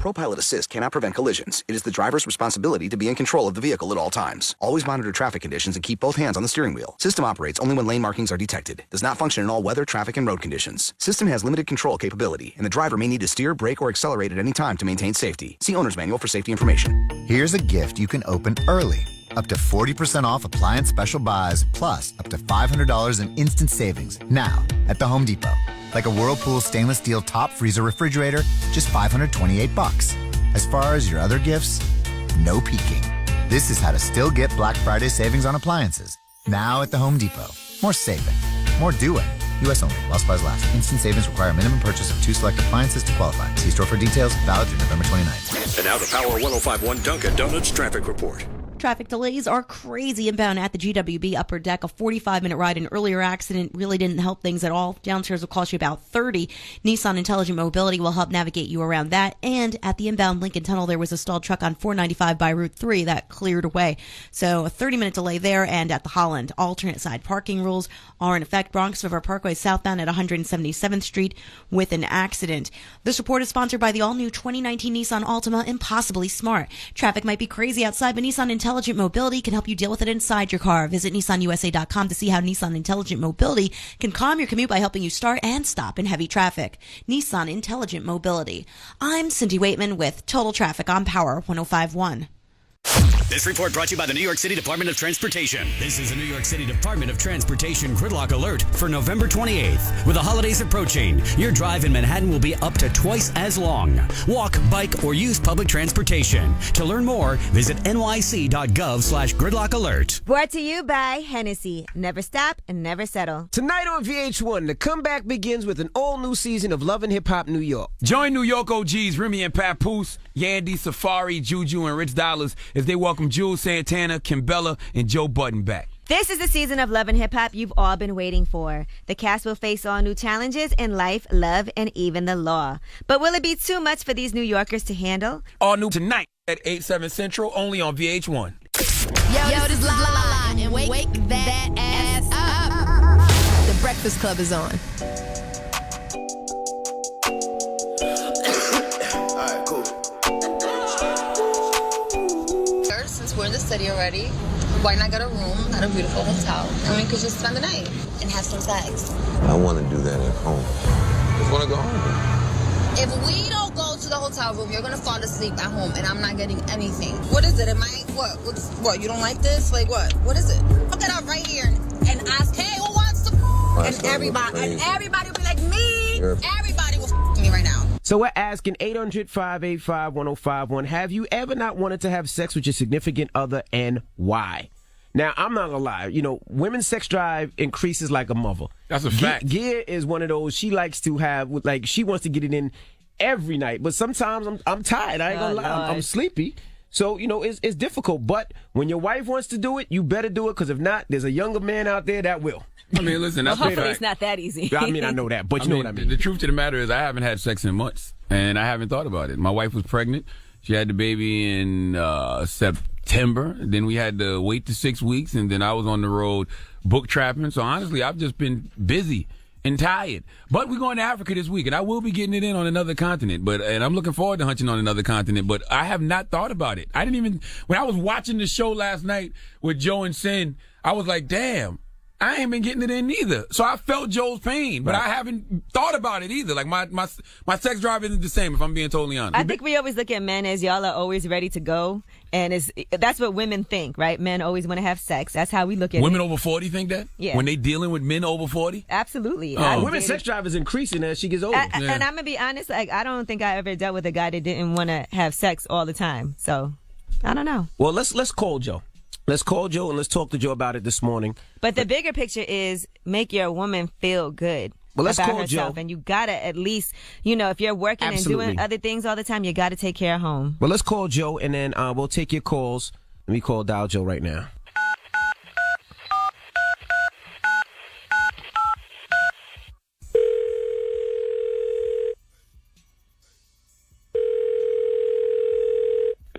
ProPilot Assist cannot prevent collisions. It is the driver's responsibility to be in control of the vehicle at all times. Always monitor traffic conditions and keep both hands on the steering wheel. System operates only when lane markings are detected. Does not function in all weather, traffic, and road conditions. System has limited control capability, and the driver may need to steer, brake, or accelerate at any time to maintain safety. See Owner's Manual for safety information. Here's a gift you can open early. Up to 40% off appliance special buys, plus up to $500 in instant savings now at the Home Depot. Like a Whirlpool stainless steel top freezer refrigerator, just $528. As far as your other gifts, no peeking. This is how to still get Black Friday savings on appliances. Now at the Home Depot. More saving. More doing. U.S. only. While supplies last. Instant savings require a minimum purchase of 2 select appliances to qualify. See store for details. Valid through November 29th. And now the Power 105.1 Dunkin' Donuts traffic report. Traffic delays are crazy inbound at the GWB upper deck. A 45-minute ride. An earlier accident really didn't help things at all. Downstairs will cost you about 30. Nissan Intelligent Mobility will help navigate you around that. And at the inbound Lincoln Tunnel, there was a stalled truck on 495 by Route 3 that cleared away. So a 30-minute delay there. And at the Holland, alternate side parking rules are in effect. Bronx River Parkway southbound at 177th Street with an accident. This report is sponsored by the all-new 2019 Nissan Altima, Impossibly Smart. Traffic might be crazy outside, but Nissan Intelligent Mobility can help you deal with it inside your car. Visit NissanUSA.com to see how Nissan Intelligent Mobility can calm your commute by helping you start and stop in heavy traffic. Nissan Intelligent Mobility. I'm Cindy Waitman with Total Traffic on Power 105.1. This report brought to you by the New York City Department of Transportation. This is a New York City Department of Transportation gridlock alert for November 28th. With the holidays approaching, your drive in Manhattan will be up to twice as long. Walk, bike, or use public transportation. To learn more, visit nyc.gov/gridlock alert. Brought to you by Hennessy. Never stop and never settle. Tonight on VH1, the comeback begins with an all-new season of Love and Hip Hop New York. Join New York OGs Remy and Papoose, Yandy, Safari, Juju, and Rich Dollars as they welcome Jules Santana, Kimbella, and Joe Budden back. This is the season of Love and Hip Hop you've all been waiting for. The cast will face all new challenges in life, love, and even the law. But will it be too much for these New Yorkers to handle? All new tonight at 8/7 Central, only on VH1. Yo, this is La and wake that ass up. The Breakfast Club is on. Alright, cool. Since we're in the city already, why not get a room at a beautiful hotel and we could just spend the night and have some sex? I want to do that at home. Just want to go home. If we don't go to the hotel room, you're gonna fall asleep at home and I'm not getting anything. What is it? Am I what? You don't like this? Like what? What is it? I'll get out right here and ask, hey, who wants to? And everybody will be like, me. Everybody will me right now. So we're asking 800-585-1051. Have you ever not wanted to have sex with your significant other, and why? Now, I'm not gonna lie. You know, women's sex drive increases like a mother. That's a fact. Gia is one of those. She likes to have, like, she wants to get it in every night. But sometimes I'm tired. I ain't gonna lie. I'm sleepy. So, it's difficult. But when your wife wants to do it, you better do it, because if not, there's a younger man out there that will. I mean, listen, that's hopefully it's not that easy. I mean, I know that, but you know what I mean. The truth of the matter is I haven't had sex in months, and I haven't thought about it. My wife was pregnant. She had the baby in September. Then we had to wait to 6 weeks, and then I was on the road book trapping. So honestly, I've just been busy and tired. But we're going to Africa this week, and I will be getting it in on another continent. And I'm looking forward to hunching on another continent. But I have not thought about it. I didn't even, when I was watching the show last night with Joe and Sin, I was like, damn, I ain't been getting it in either. So I felt Joe's pain, but I haven't thought about it either. Like my sex drive isn't the same, if I'm being totally honest. I think we always look at men as y'all are always ready to go, and that's what women think, right? Men always want to have sex. That's how we look at women it. Over 40 think that? Yeah. When they dealing with men over 40? Absolutely. Women's sex drive is increasing as she gets older. And I'm gonna be honest, like I don't think I ever dealt with a guy that didn't want to have sex all the time. So I don't know. Well, let's call Joe. Let's call Joe and let's talk to Joe about it this morning. But the bigger picture is make your woman feel good let's about call herself. Joe. And you got to at least, if you're working Absolutely. and doing other things all the time, you got to take care of home. Well, let's call Joe and then we'll take your calls. Let me call Dial Joe right now.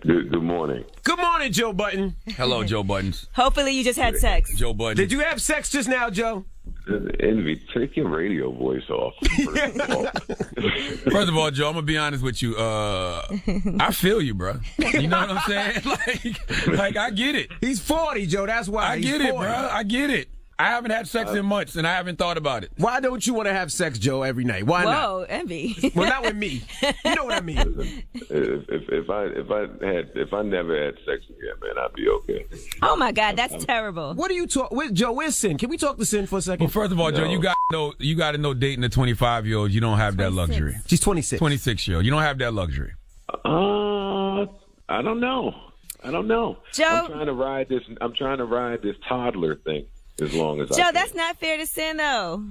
Good morning. Good morning, Joe Button. Hello, Joe Buttons. Hopefully you just had sex. Joe Buttons. Did you have sex just now, Joe? Envy, take your radio voice off. First of all, Joe, I'm gonna be honest with you. I feel you, bro. You know what I'm saying? Like I get it. He's 40, Joe. That's why. I get it, bro. I get it. I haven't had sex in months, and I haven't thought about it. Why don't you want to have sex, Joe, every night? Why not? Whoa, Envy. Well, not with me. You know what I mean. If I never had sex again, man, I'd be okay. Oh my God, that's terrible. What are you with Joe? Where's Sin? Can we talk to Sin for a second? Well, first of all, Joe, you got to know dating a 25-year-old, you don't have 26. That luxury. She's 26. 26-year-old. You don't have that luxury. I don't know. Joe, I'm trying to ride this toddler thing as long as I Joe, can. that's not fair to Sin, though.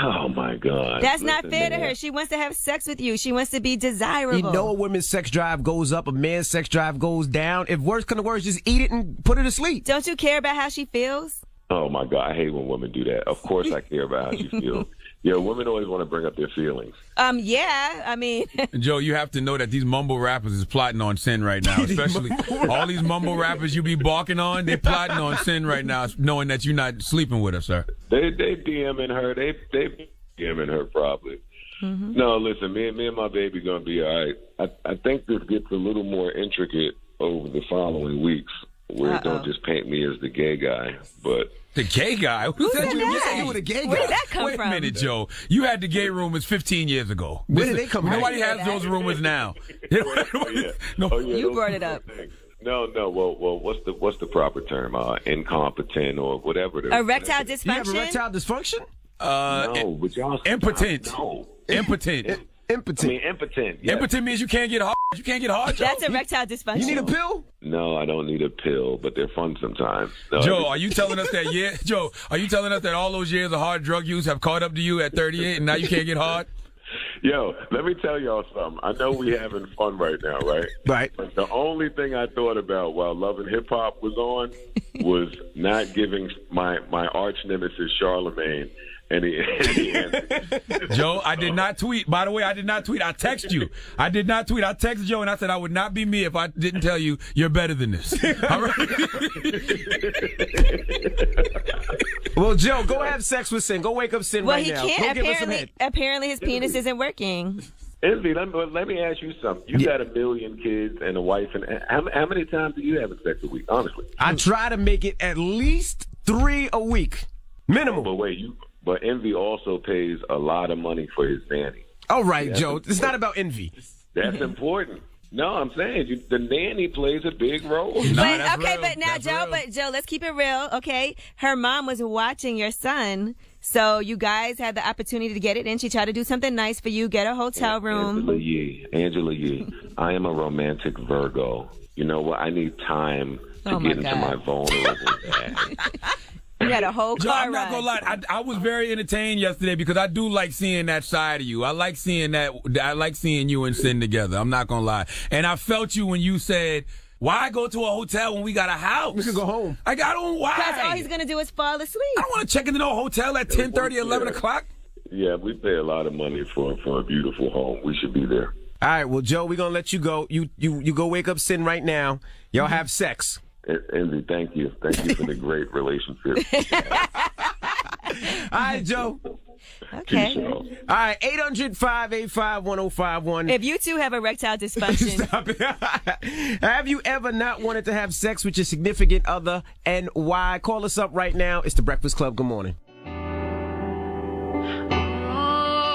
Oh, my God. That's not fair to her. She wants to have sex with you. She wants to be desirable. You know a woman's sex drive goes up, a man's sex drive goes down. If worse comes to worse, just eat it and put her to sleep. Don't you care about how she feels? Oh, my God. I hate when women do that. Of course I care about how she feels. Yeah, women always want to bring up their feelings. Yeah, I mean. Joe, you have to know that these mumble rappers is plotting on Sin right now. Especially all these mumble rappers you be barking on, they plotting on Sin right now, knowing that you're not sleeping with her, sir. They DMing her. They DMing her probably. Mm-hmm. No, listen, me and my baby going to be all right. I think this gets a little more intricate over the following weeks, where it don't just paint me as the gay guy, but... The gay guy? Who said you were the gay guy? Where did that come from? Wait a minute, Joe. You had the gay rumors 15 years ago. Where did they come from? Nobody has those rumors now. You brought it up. No. Well, what's the proper term? Incompetent or whatever. Erectile dysfunction? You have erectile dysfunction? No, but y'all... Impotent. No. Impotent. Impotent. I mean, impotent. Yes. Impotent means you can't get hard. You can't get hard, Joe. That's erectile dysfunction. You need a pill? No, I don't need a pill, but they're fun sometimes. No, Joe, are you telling us that? Yeah, Joe, are you telling us that all those years of hard drug use have caught up to you at 38, and now you can't get hard? Yo, let me tell y'all something. I know we having fun right now, right? Right. But the only thing I thought about while Love and Hip Hop was on was not giving my arch nemesis Charlemagne any answers. Joe, I did not tweet. By the way, I did not tweet. I text you. I did not tweet. I texted Joe and I said I would not be me if I didn't tell you you're better than this. All right? Well, Joe, go have sex with Sin. Go wake up Sin right now. Well, he can't. Go give us some head. Apparently his penis isn't working. Envy, let me ask you something. You got 1 million kids and a wife, and how many times do you have sex a week, honestly? I try to make it at least 3 a week. Minimum. But Envy also pays a lot of money for his nanny. All right, Joe. It's not about envy. That's important. No, I'm saying the nanny plays a big role. But Joe, let's keep it real, okay? Her mom was watching your son, so you guys had the opportunity to get it in. She tried to do something nice for you, get a hotel room. Angela Yee, I am a romantic Virgo. You know what? I need time to get into my vulnerable bag. You had a whole car I'm not gonna lie. I was very entertained yesterday because I do like seeing that side of you. I like seeing that. I like seeing you and Sin together. I'm not gonna lie. And I felt you when you said Why go to a hotel when we got a house? We could go home. I got on why? Because all he's going to do is fall asleep. I don't want to check into no hotel at 10:30, 11 o'clock. Yeah, we pay a lot of money for a beautiful home. We should be there. All right, well, Joe, we're going to let you go. You go wake up Sin right now. Y'all have sex. Envy, thank you. Thank you for the great relationship. All right, Joe. Okay. All right, 800-585-1051. If you two have erectile dysfunction. Have you ever not wanted to have sex with your significant other, and why? Call us up right now. It's The Breakfast Club. Good morning.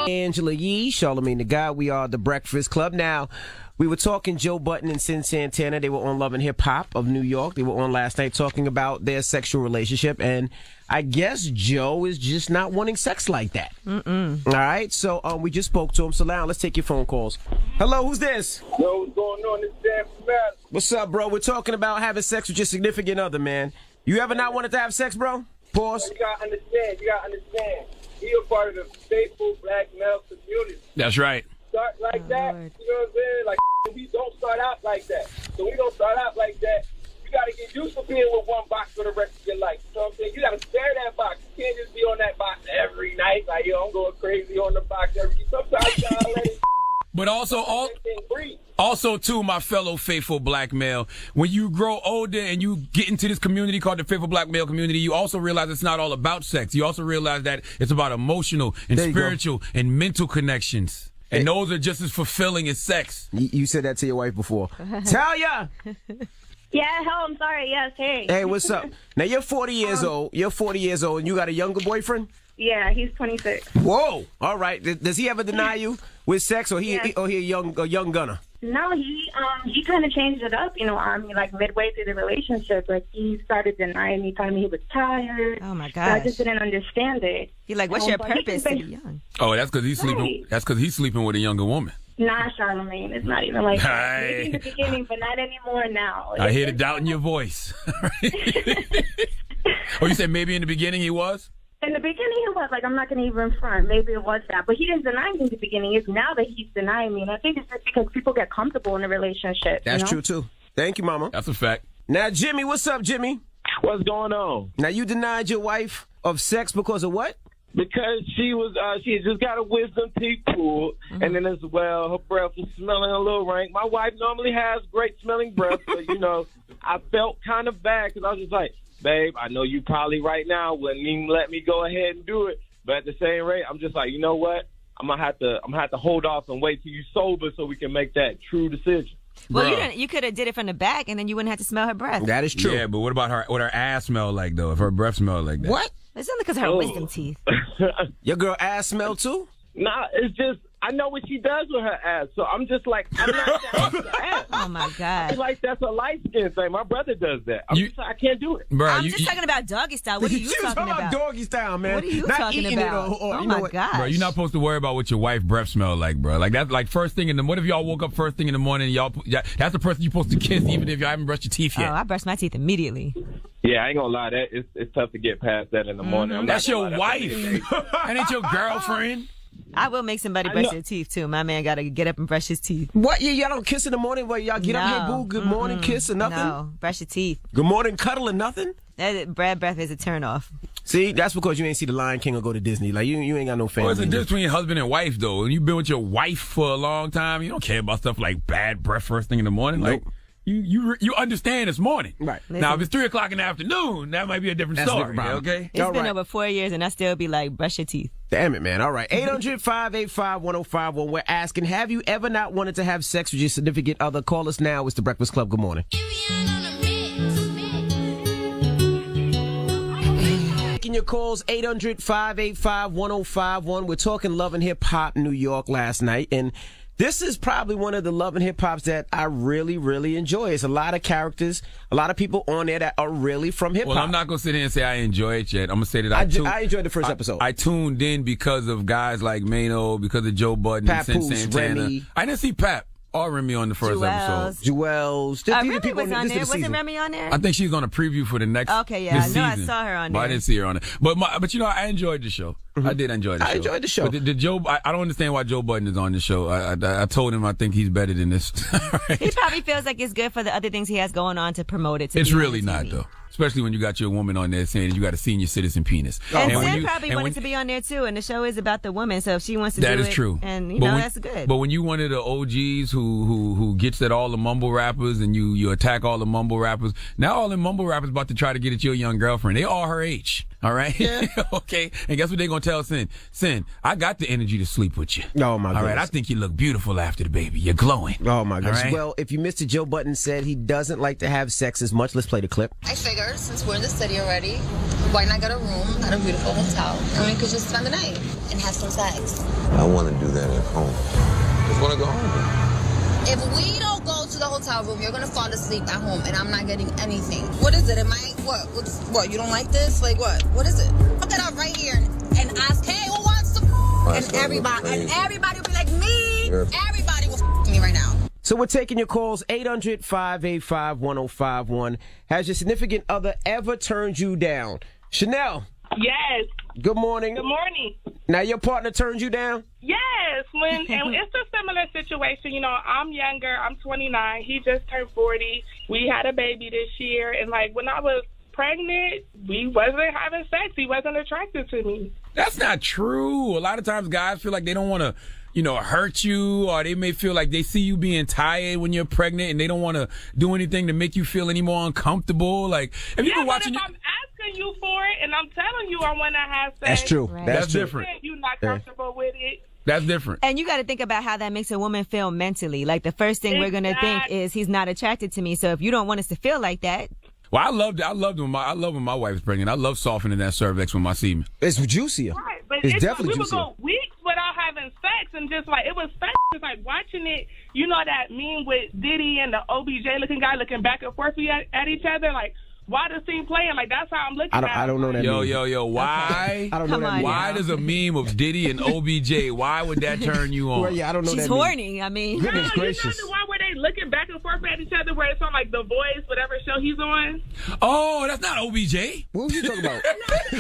Angela Yee, Charlamagne the God. We are The Breakfast Club. Now, we were talking Joe Budden and Sin Santana. They were on Love and Hip Hop of New York. They were on last night talking about their sexual relationship. And I guess Joe is just not wanting sex like that. All right. So we just spoke to him. So now let's take your phone calls. Hello, who's this? Yo, what's going on? This is Dan from Maryland. What's up, bro? We're talking about having sex with your significant other, man. You ever not wanted to have sex, bro? Pause. You gotta understand. He a part of the faithful black male community. That's right. Start like that, Lord. You know what I'm saying? Like, we don't start out like that. So we don't start out like that. You got to get used to being with one box for the rest of your life. You know what I'm saying? You got to spare that box. You can't just be on that box every night. Like, yo, I'm going crazy on the box sometimes you got to let it. But also, too, my fellow faithful black male, when you grow older and you get into this community called the faithful black male community, you also realize it's not all about sex. You also realize that it's about emotional and spiritual and mental connections. And those are just as fulfilling as sex. You said that to your wife before. Talia! Yeah, hell, I'm sorry. Yes, hey. Hey, what's up? Now, you're 40 years old. You're 40 years old, and you got a younger boyfriend? Yeah, he's 26. Whoa! All right. Does he ever deny you with sex, or he a young gunner? No, he kind of changed it up. You know, like midway through the relationship, like he started denying me, telling me he was tired. Oh my gosh! So I just didn't understand it. You're like, what's your purpose to be young? Oh, that's because he's sleeping. Right. That's because he's sleeping with a younger woman. Nah, Charlamagne, it's not even like that. Maybe in the beginning, but not anymore now. I hear the doubt in your voice. Oh, you said maybe in the beginning he was? In the beginning, it was like, I'm not going to even front. Maybe it was that. But he didn't deny me in the beginning. It's now that he's denying me. And I think it's just because people get comfortable in a relationship. That's true, too. Thank you, Mama. That's a fact. Now, Jimmy, what's up, Jimmy? What's going on? Now, you denied your wife of sex because of what? Because she had just got a wisdom teeth pulled, and then as well, her breath was smelling a little rank. My wife normally has great smelling breath, but, you know, I felt kind of bad because I was just like, babe, I know you probably right now wouldn't even let me go ahead and do it, but at the same rate, I'm just like, you know what? I'm gonna have to hold off and wait till you sober so we can make that true decision. Well, you could have did it from the back, and then you wouldn't have to smell her breath. That is true. Yeah, but what about what her ass smell like though? If her breath smelled like that, what? It's only because of her wisdom teeth. Your girl ass smell too? Nah, it's just I know what she does with her ass, so I'm just like, I'm not that ass. Oh my God! I feel like that's a light skin thing. My brother does that. I can't do it. Bro, I'm just talking about doggy style. What are you talking about? Doggy style, man. What are you not talking about? Oh my God! Bro, you're not supposed to worry about what your wife breath smell like, bro. Like that's like first thing in the. What if y'all woke up first thing in the morning? That's the person you're supposed to kiss, even if y'all haven't brushed your teeth yet. Oh, I brush my teeth immediately. Yeah, I ain't gonna lie. It's tough to get past that in the morning. That's your wife. That ain't your girlfriend. I will make somebody brush their teeth, too. My man got to get up and brush his teeth. What? Y'all don't kiss in the morning? Where y'all get up here, boo? Good morning, kiss or nothing? No, brush your teeth. Good morning, cuddle or nothing? Brad breath is a turnoff. See, that's because you ain't see The Lion King or go to Disney. Like, you ain't got no family. Well, it's a difference between husband and wife, though. When you've been with your wife for a long time, you don't care about stuff like bad breath first thing in the morning. Nope. Like, you understand it's morning. Right. Now, if it's 3 o'clock in the afternoon, that might be a different story. Okay? It's been over 4 years, and I still be like, brush your teeth. Damn it, man. All right. 800-585-1051. We're asking, have you ever not wanted to have sex with your significant other? Call us now. It's The Breakfast Club. Good morning. Making your calls, 800-585-1051. We're talking Love and Hip Hop New York last night, and this is probably one of the Love and Hip Hops that I really, really enjoy. It's a lot of characters, a lot of people on there that are really from hip hop. Well, I'm not going to sit here and say I enjoy it yet. I'm going to say that I enjoyed the first episode. I tuned in because of guys like Mano, because of Joe Budden and Santana. Remy. I didn't see Pap or Remy on the first episode. Jewels. Remy was on there. Wasn't Remy on there? I think she's on a preview for the next Okay, yeah. I know I season. saw her on there. But I didn't see her on it. But you know, I enjoyed the show. I did enjoy the show. I enjoyed the show. But did Joe? I don't understand why Joe Budden is on the show. I told him I think he's better than this. Right. He probably feels like it's good for the other things he has going on to promote it. It's really not, though. Especially when you got your woman on there saying you got a senior citizen penis. And Sid probably wanted to be on there too, and the show is about the woman, so if she wants to do it. That is true. And, that's good. But when you one of the OGs who gets at all the mumble rappers and you attack all the mumble rappers, now all the mumble rappers about to try to get at your young girlfriend. They all her age. All right? Yeah. Okay? And guess what they going to tell Sin? Sin, I got the energy to sleep with you. Oh, my goodness. All right? I think you look beautiful after the baby. You're glowing. Oh, my goodness. Right? Well, if you missed it, Joe Budden said he doesn't like to have sex as much. Let's play the clip. I figured since we're in the city already, why not get a room at a beautiful hotel and we could just spend the night and have some sex? I want to do that at home. Just want to go home. If we don't go to the hotel room, you're gonna fall asleep at home, and I'm not getting anything. What is it? What? You don't like this? Like what? What is it? I'll get out right here and ask, hey, who wants to? And everybody will be like, me. Yeah. Everybody will me right now. So we're taking your calls, 800-585-1051. Has your significant other ever turned you down? Chanel. Yes. Good morning. Good morning. Now your partner turned you down? Yes. And it's a similar situation. You know, I'm younger. I'm 29. He just turned 40. We had a baby this year. And, when I was pregnant, we wasn't having sex. He wasn't attracted to me. That's not true. A lot of times guys feel like they don't want to, hurt you, or they may feel like they see you being tired when you're pregnant and they don't want to do anything to make you feel any more uncomfortable. Like, if you've been watching... I'm asking you for it and I'm telling you I want to have sex. That's true. Right. That's different. You're not comfortable with it. That's different. And you got to think about how that makes a woman feel mentally. Like, the first thing we're going to think is he's not attracted to me. So if you don't want us to feel like that... Well, I love when my wife's pregnant. I love softening that cervix with my semen. It's juicier. Right, but it's definitely we juicier. We would go weeks without having sex, and just it was sex. It's like watching it. You know that meme with Diddy and the OBJ looking guy looking back and forth at each other, like. Why the scene playing? That's how I'm looking at it. I don't know that meme. Yo, why? I don't know that meme. Why does a meme of Diddy and OBJ, why would that turn you on? Well, yeah, I don't know She's that meme. horny, I mean. Goodness gracious. You know the one where they looking back and forth at each other where it's on, The Voice, whatever show he's on? Oh, that's not OBJ. What was you talking about?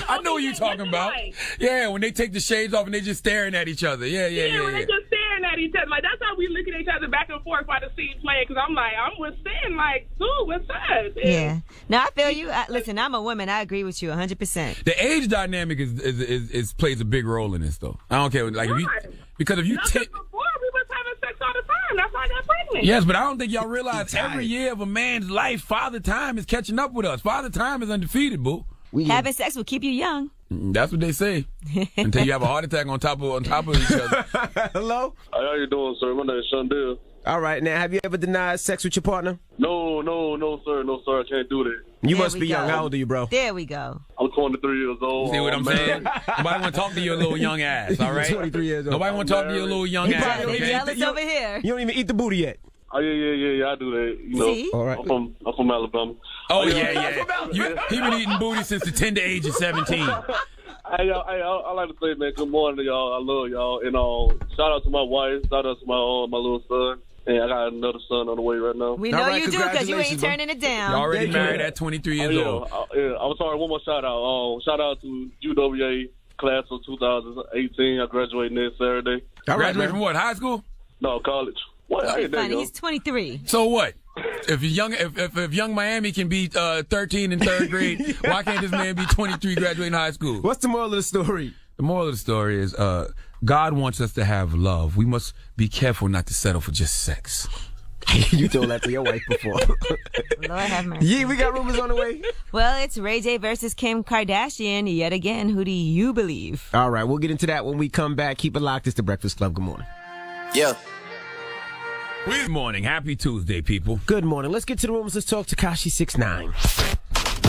I know what you're talking about. Yeah, when they take the shades off and they just staring at each other. Yeah. When they just staring at each other. That's how we look at each other back and forth while the scene playing. Because I'm with Sin, dude, what's up? Yeah. No, I feel you. Listen, I'm a woman. I agree with you 100%. The age dynamic is plays a big role in this, though. I don't care. Before we was having sex all the time. That's why I got pregnant. Yes, but I don't think y'all realize every year of a man's life, Father Time is catching up with us. Father Time is undefeated, boo. Having sex will keep you young. That's what they say. Until you have a heart attack on top of each other. Hello? How you doing, sir? My name is Shondell. All right. Now, have you ever denied sex with your partner? No, sir. No, sir. I can't do that. You must be young. How old are you, bro? There we go. I'm 23 years old. See what I'm saying? Nobody want to talk to your little young ass, all right? 23 years old. Nobody want to talk to your little young ass. They're jealous over here. You don't even eat the booty yet. Oh, yeah, I do that. See? All right. I'm from Alabama. Oh, yeah. He been eating booty since the tender age of 17. I like to say, man, good morning to y'all. I love y'all. And shout out to my wife. Shout out to my little son. And I got another son on the way right now. We know you do because you ain't turning it down. You already married at 23 years old. I'm sorry, one more shout out. Shout out to UWA class of 2018. I graduated next Saturday. Graduated from what, high school? No, college. What? Funny, he's 23. So what? If young Miami can be 13 in third grade, why can't this man be 23 graduating high school? What's the moral of the story? The moral of the story is God wants us to have love. We must be careful not to settle for just sex. You told that to your wife before. Lord have mercy. Yeah, we got rumors on the way. Well, it's Ray J versus Kim Kardashian yet again. Who do you believe? All right, we'll get into that when we come back. Keep it locked. It's The Breakfast Club. Good morning. Yeah. Good morning. Happy Tuesday, people. Good morning. Let's get to the rumors. Let's talk Tekashi 6ix9ine.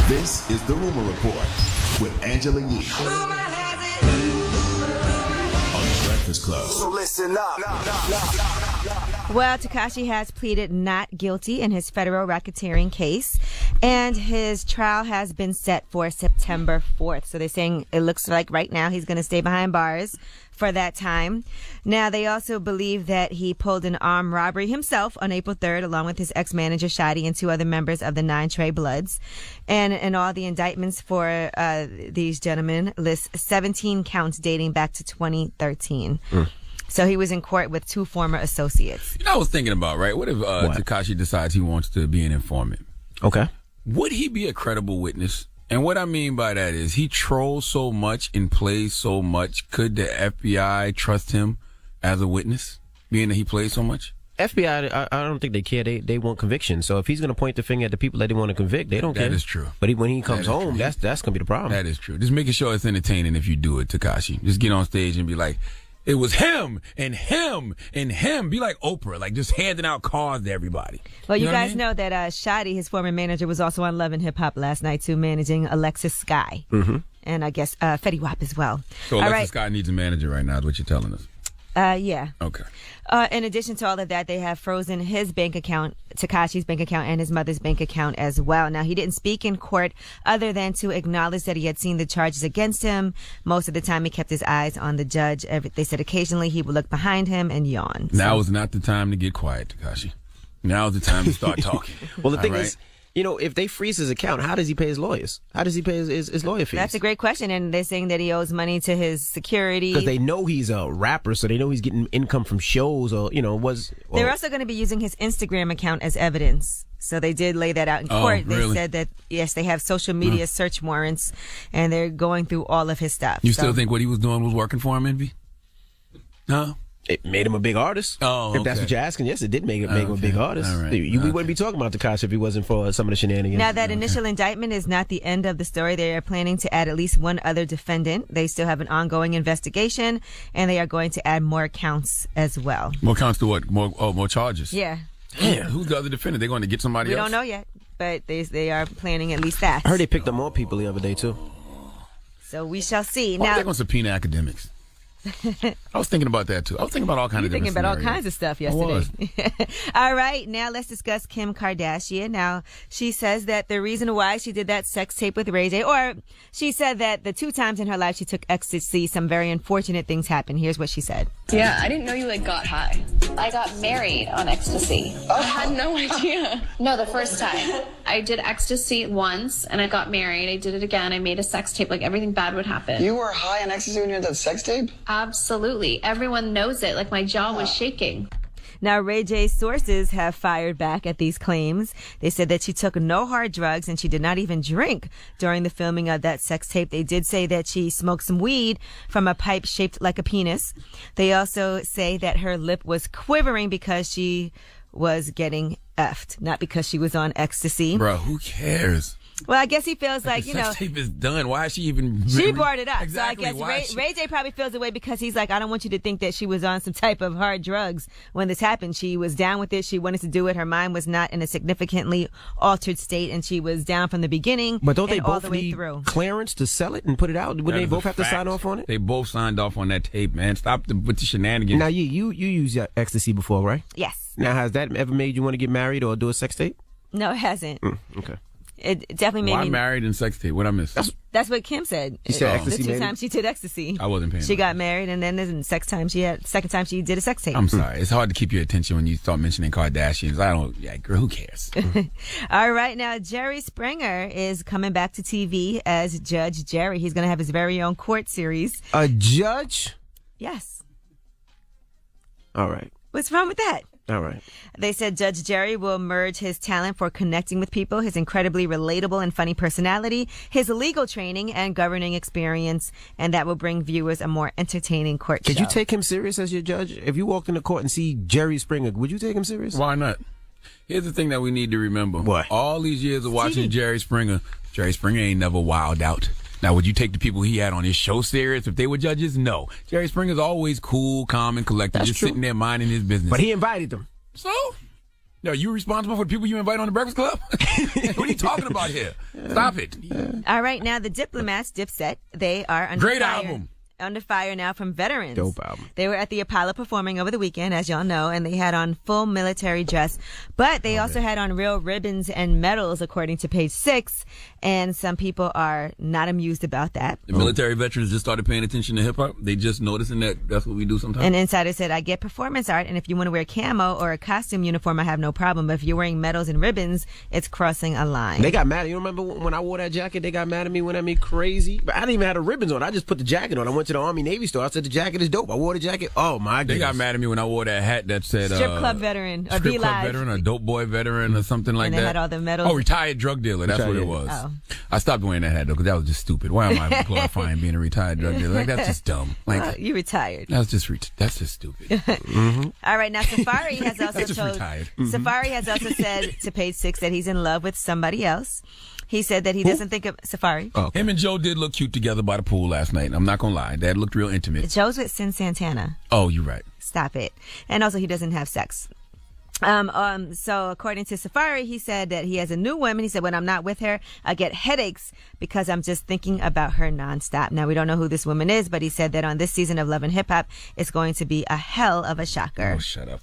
This is the Rumor Report with Angela Yee. On The Breakfast Club. So listen up. Well, Tekashi has pleaded not guilty in his federal racketeering case. And his trial has been set for September 4th. So they're saying it looks like right now he's going to stay behind bars for that time. Now, they also believe that he pulled an armed robbery himself on April 3rd, along with his ex-manager, Shadi, and 2 other members of the 9 Trey Bloods. And all the indictments for these gentlemen list 17 counts dating back to 2013. So he was in court with 2 former associates. You know, I was thinking about, right? What if Tekashi decides he wants to be an informant? Okay. Would he be a credible witness? And what I mean by that is he trolls so much and plays so much. Could the FBI trust him as a witness, being that he plays so much? FBI, I don't think they care. They want conviction. So if he's going to point the finger at the people that they want to convict, they don't care. That is true. But when he comes home, that's going to be the problem. That is true. Just making sure it's entertaining if you do it, Tekashi. Just get on stage and be like, it was him and him and him. Be like Oprah, like just handing out cards to everybody. Well, you guys know that Shadi, his former manager, was also on Love and Hip Hop last night, too, managing Alexis Sky. Mm-hmm. And I guess Fetty Wap as well. So Alexis Sky needs a manager right now, is what you're telling us. Yeah. Okay. In addition to all of that, they have frozen his bank account, Tekashi's bank account, and his mother's bank account as well. Now, he didn't speak in court other than to acknowledge that he had seen the charges against him. Most of the time, he kept his eyes on the judge. They said occasionally he would look behind him and yawn. Now is not the time to get quiet, Tekashi. Now is the time to start talking. Well, the thing is, you know, if they freeze his account, how does he pay his lawyers? How does he pay his lawyer fees? That's a great question, and they're saying that he owes money to his security. Because they know he's a rapper, so they know he's getting income from shows or, you know, They're also going to be using his Instagram account as evidence. So they did lay that out in court. Really? They said that, yes, they have social media search warrants, and they're going through all of his stuff. You still think what he was doing was working for him, Envy? No? It made him a big artist. Oh, okay. If that's what you're asking, yes, it did make him a big artist. All right. We wouldn't be talking about Tekashi if he wasn't for some of the shenanigans. Now, that initial indictment is not the end of the story. They are planning to add at least one other defendant. They still have an ongoing investigation, and they are going to add more counts as well. More counts to what? More charges? Yeah. Damn. Who's the other defendant? They're going to get somebody else? We don't know yet, but they are planning at least that. I heard they picked up more people the other day, too. So we shall see. Now they're going to subpoena academics. I was thinking about that too. I was thinking about all kinds of different all kinds of stuff yesterday. All right, now let's discuss Kim Kardashian. Now, she says that the reason why she did that sex tape with Ray J, or she said that the 2 times in her life she took ecstasy, some very unfortunate things happened. Here's what she said. Yeah, I didn't know you got high. I got married on ecstasy. I had no idea. No, the first time. I did ecstasy once and I got married. I did it again. I made a sex tape. Like everything bad would happen. You were high on ecstasy when you had that sex tape? Absolutely. Everyone knows it. Like my jaw was shaking. Now, Ray J's sources have fired back at these claims. They said that she took no hard drugs and she did not even drink during the filming of that sex tape. They did say that she smoked some weed from a pipe shaped like a penis. They also say that her lip was quivering because she was getting effed, not because she was on ecstasy. Bro, who cares? Well, I guess he feels like, the sex tape is done. Why is she even... She brought it up. Exactly. So I guess Ray J probably feels the way because he's like, I don't want you to think that she was on some type of hard drugs when this happened. She was down with it. She wanted to do it. Her mind was not in a significantly altered state, and she was down from the beginning. But don't they all both the way need through. clearance to sell it and put it out? Wouldn't they both have to sign off on it? They both signed off on that tape, man. Stop with the shenanigans. Now, you used ecstasy before, right? Yes. Now, has that ever made you want to get married or do a sex tape? No, it hasn't. Okay. It definitely made me... Why married and sex tape? What I missed? That's what Kim said. She said ecstasy. The 2 times she did ecstasy. I wasn't paying She got married, and then the second time she did a sex tape. I'm sorry. It's hard to keep your attention when you start mentioning Kardashians. Girl, who cares? All right, now Jerry Springer is coming back to TV as Judge Jerry. He's going to have his very own court series. A judge? Yes. All right. What's wrong with that? All right. They said Judge Jerry will merge his talent for connecting with people, his incredibly relatable and funny personality, his legal training and governing experience, and that will bring viewers a more entertaining court show. Could you take him serious as your judge? If you walked into court and see Jerry Springer, would you take him serious? Why not? Here's the thing that we need to remember. What? All these years of watching Jerry Springer ain't never wild out. Now, would you take the people he had on his show serious if they were judges? No. Jerry Springer's always cool, calm, and collected, just sitting there minding his business. But he invited them. So? Are you responsible for the people you invite on the Breakfast Club? What are you talking about here? Stop it. All right, now the Diplomats, Dipset, they are under Great fire. album. under fire now from veterans. Dope album. They were at the Apollo performing over the weekend, as y'all know, and they had on full military dress. But they also had on real ribbons and medals, according to Page 6. And some people are not amused about that. The military veterans just started paying attention to hip-hop. They just noticing that that's what we do sometimes. An insider said, I get performance art, and if you want to wear camo or a costume uniform, I have no problem. But if you're wearing medals and ribbons, it's crossing a line. They got mad at me. You remember when I wore that jacket? They got mad at me, went at me crazy. But I didn't even have the ribbons on. I just put the jacket on. I went to the Army Navy store. I said the jacket is dope. I wore the jacket. Oh my goodness. They got mad at me when I wore that hat that said Strip club veteran or Strip club veteran or dope boy veteran or something like and that. They had all the medals. Oh, retired drug dealer. That's what it was. Oh. I stopped wearing that hat though because that was just stupid. Why am I glorifying being a retired drug dealer? Like that's just dumb. Like you retired. That's just stupid. Mm-hmm. All right, now Safari has also retired. Safari has also said to Page 6 that he's in love with somebody else. He said that he doesn't think of Safari. Oh, okay. Him and Joe did look cute together by the pool last night. I'm not gonna lie, that looked real intimate. Joe's with Sin Santana. Oh, you're right. Stop it. And also, he doesn't have sex. So according to Safari, he said that he has a new woman. He said, when I'm not with her, I get headaches because I'm just thinking about her nonstop. Now, we don't know who this woman is, but he said that on this season of Love and Hip Hop, it's going to be a hell of a shocker. Oh, shut up.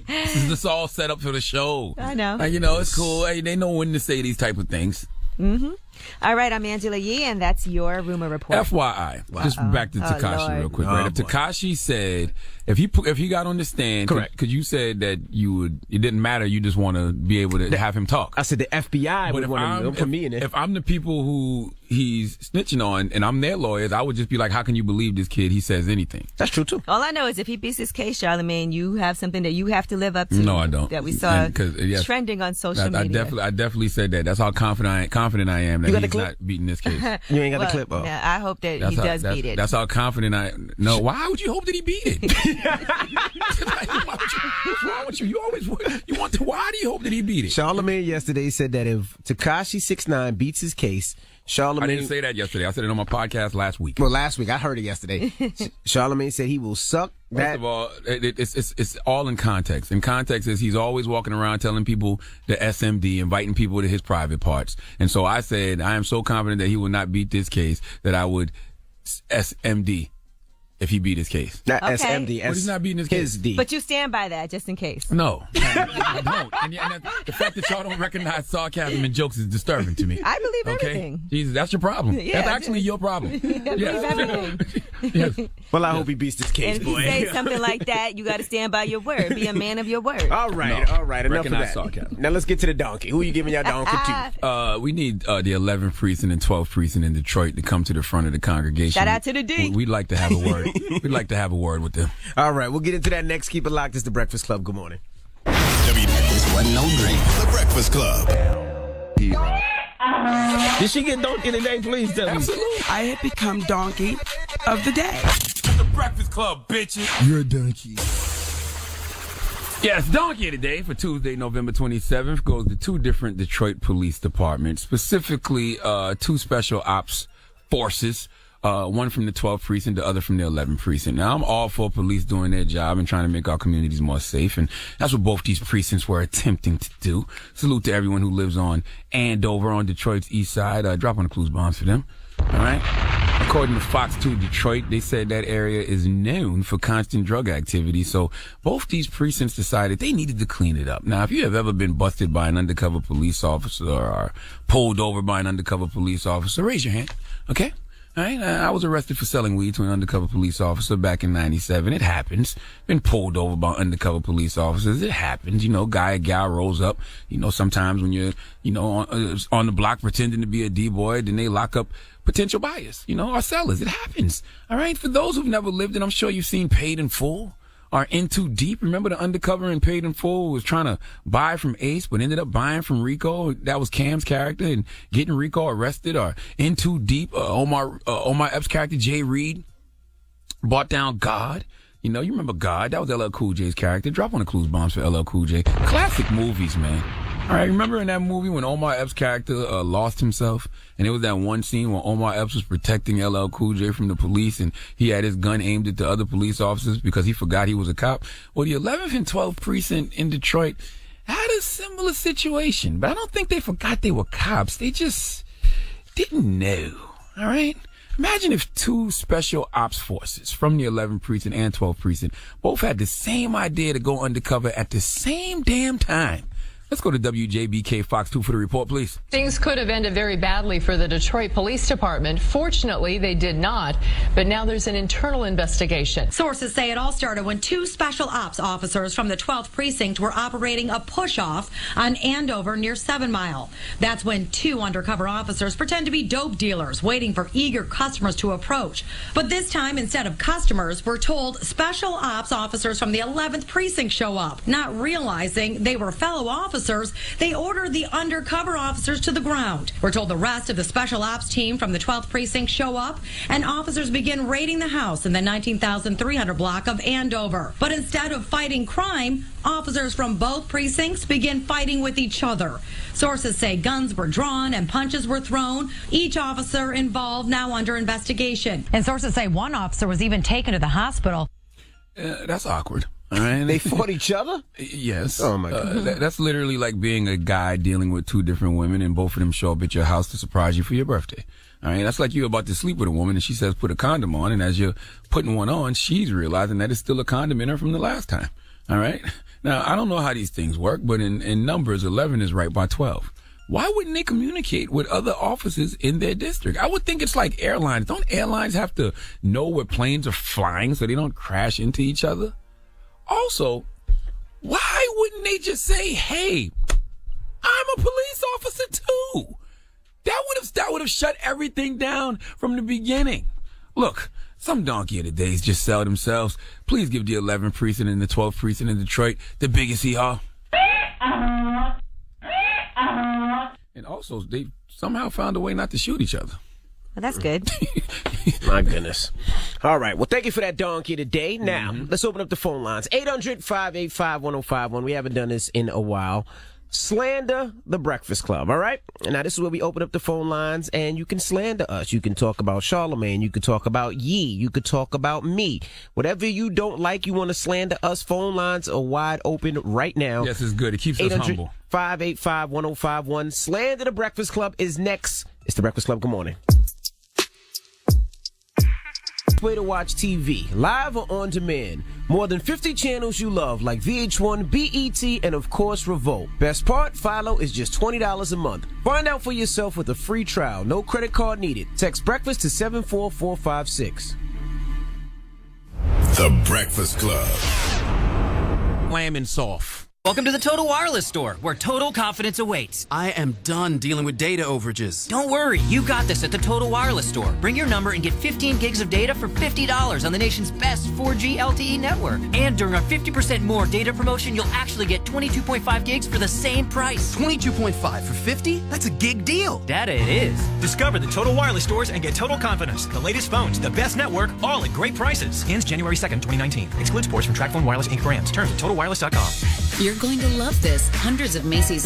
This is all set up for the show. I know. It's cool. Hey, they know when to say these type of things. Mm-hmm. All right, I'm Angela Yee, and that's your rumor report. FYI, just back to Tekashi real quick, right? If Tekashi said, if he got on the stand, correct? Because you said that it didn't matter, you just want to be able to have him talk. I said the FBI would want to put me in it. If I'm the people who he's snitching on, and I'm their lawyers, I would just be like, how can you believe this kid? He says anything. That's true too. All I know is if he beats this case, Charlamagne, you have something that you have to live up to. No, I don't. That we saw trending on social media. I definitely said that. That's how confident I am that he's not beating this case. You ain't got the clip up. Yeah, I hope that he does beat it. That's how confident I. No, why would you hope that he beat it? What's wrong with you? Why do you hope that he beat it? Charlamagne yesterday said that if Tekashi 6ix9ine beats his case, Charlamagne. I didn't say that yesterday. I said it on my podcast last week. Well, last week I heard it yesterday. Charlamagne said he will suck. First of all, it's all in context. In context is he's always walking around telling people the SMD, inviting people to his private parts. And so I said I am so confident that he will not beat this case that I would SMD if he beat his case. Not SMD. But he's not beating his case. D. But you stand by that just in case. No, I don't. And the fact that y'all don't recognize sarcasm and jokes is disturbing to me. I believe everything. Jesus, that's your problem. Yeah, that's actually your problem. I believe everything. Yes. Well, I hope he beats this case, and if you say something like that, you got to stand by your word. Be a man of your word. All right. Enough of that. Sarcasm. Now let's get to the donkey. Who are you giving your donkey to? We need the 11th precinct and 12th precinct in Detroit to come to the front of the congregation. Shout out to the D. We'd like to have a word. We'd like to have a word with them. All right, we'll get into that next. Keep it locked. It's the Breakfast Club. Good morning. This wasn't no drink. The Breakfast Club. Did she get donkey today? Please tell me. Absolutely. I have become donkey of the day. The Breakfast Club, bitches. You're a donkey. Yes, donkey today for Tuesday, November 27th goes to two different Detroit police departments, specifically two special ops forces. One from the 12th precinct, the other from the 11th precinct. Now, I'm all for police doing their job and trying to make our communities more safe, and that's what both these precincts were attempting to do. Salute to everyone who lives on Andover on Detroit's east side. Drop on the clues bombs for them. All right? According to Fox 2 Detroit, they said that area is known for constant drug activity, so both these precincts decided they needed to clean it up. Now, if you have ever been busted by an undercover police officer or pulled over by an undercover police officer, raise your hand, okay? All right, I was arrested for selling weed to an undercover police officer back in 97. It happens. Been pulled over by undercover police officers. It happens. Guy or gal rolls up. Sometimes when you're, on the block pretending to be a D-boy, then they lock up potential buyers, or sellers. It happens. All right. For those who've never lived it, I'm sure you've seen Paid in Full. Or In Too Deep. Remember the undercover in Paid in Full was trying to buy from Ace, but ended up buying from Rico. That was Cam's character, and getting Rico arrested. Or In Too Deep, Omar Epps' character, Jay Reed, bought down God. You remember God? That was LL Cool J's character. Drop on the clues bombs for LL Cool J. Classic movies, man. All right, remember in that movie when Omar Epps' character lost himself? And it was that one scene where Omar Epps was protecting LL Cool J from the police, and he had his gun aimed at the other police officers because he forgot he was a cop. Well, the 11th and 12th precinct in Detroit had a similar situation, but I don't think they forgot they were cops. They just didn't know. All right? Imagine if two special ops forces from the 11th precinct and 12th precinct both had the same idea to go undercover at the same damn time. Let's go to WJBK Fox 2 for the report, please. Things could have ended very badly for the Detroit Police Department. Fortunately, they did not. But now there's an internal investigation. Sources say it all started when two special ops officers from the 12th precinct were operating a push-off on Andover near 7 Mile. That's when two undercover officers pretend to be dope dealers waiting for eager customers to approach. But this time, instead of customers, we're told special ops officers from the 11th precinct show up. Not realizing they were fellow officers, they ordered the undercover officers to the ground. We're told the rest of the special ops team from the 12th precinct show up, and officers begin raiding the house in the 19,300 block of Andover. But instead of fighting crime, officers from both precincts begin fighting with each other. Sources say guns were drawn and punches were thrown. Each officer involved now under investigation. And sources say one officer was even taken to the hospital. That's awkward. All right. They fought each other? Yes. Oh, my God. That's literally like being a guy dealing with two different women and both of them show up at your house to surprise you for your birthday. All right. That's like you're about to sleep with a woman and she says put a condom on, and as you're putting one on, she's realizing that it's still a condom in her from the last time. All right. Now, I don't know how these things work, but in numbers, 11 is right by 12. Why wouldn't they communicate with other officers in their district? I would think it's like airlines. Don't airlines have to know where planes are flying so they don't crash into each other? Also, why wouldn't they just say, hey, I'm a police officer too? That would have shut everything down from the beginning. Look, some donkey of the days just sell themselves. Please give the 11th precinct and the 12th precinct in Detroit the biggest hee-haw. And also, they somehow found a way not to shoot each other. Well, that's good. My goodness. All right. Well, thank you for that donkey today. Now, let's open up the phone lines. 800-585-1051. We haven't done this in a while. Slander the Breakfast Club, all right? Now, this is where we open up the phone lines, and you can slander us. You can talk about Charlamagne. You can talk about Yee. You could talk about me. Whatever you don't like, you want to slander us, phone lines are wide open right now. Yes, it's good. It keeps us humble. 800-585-1051. Slander the Breakfast Club is next. It's the Breakfast Club. Good morning. Way to watch TV, live or on demand. More than 50 channels you love, like VH1, BET, and of course Revolt. Best part, Philo is just $20 a month. Find out for yourself with a free trial. No credit card needed. Text breakfast to 74456. The Breakfast Club. Lamb and soft. Welcome to the Total Wireless Store, where total confidence awaits. I am done dealing with data overages. Don't worry, you got this at the Total Wireless Store. Bring your number and get 15 gigs of data for $50 on the nation's best 4G LTE network. And during our 50% more data promotion, you'll actually get 22.5 gigs for the same price. 22.5 for 50? That's a gig deal. Data it is. Discover the Total Wireless Stores and get total confidence. The latest phones, the best network, all at great prices. Ends January 2nd, 2019. Excludes ports from TracFone Wireless Inc. brands. Terms at TotalWireless.com. You're going to love this. Hundreds of Macy's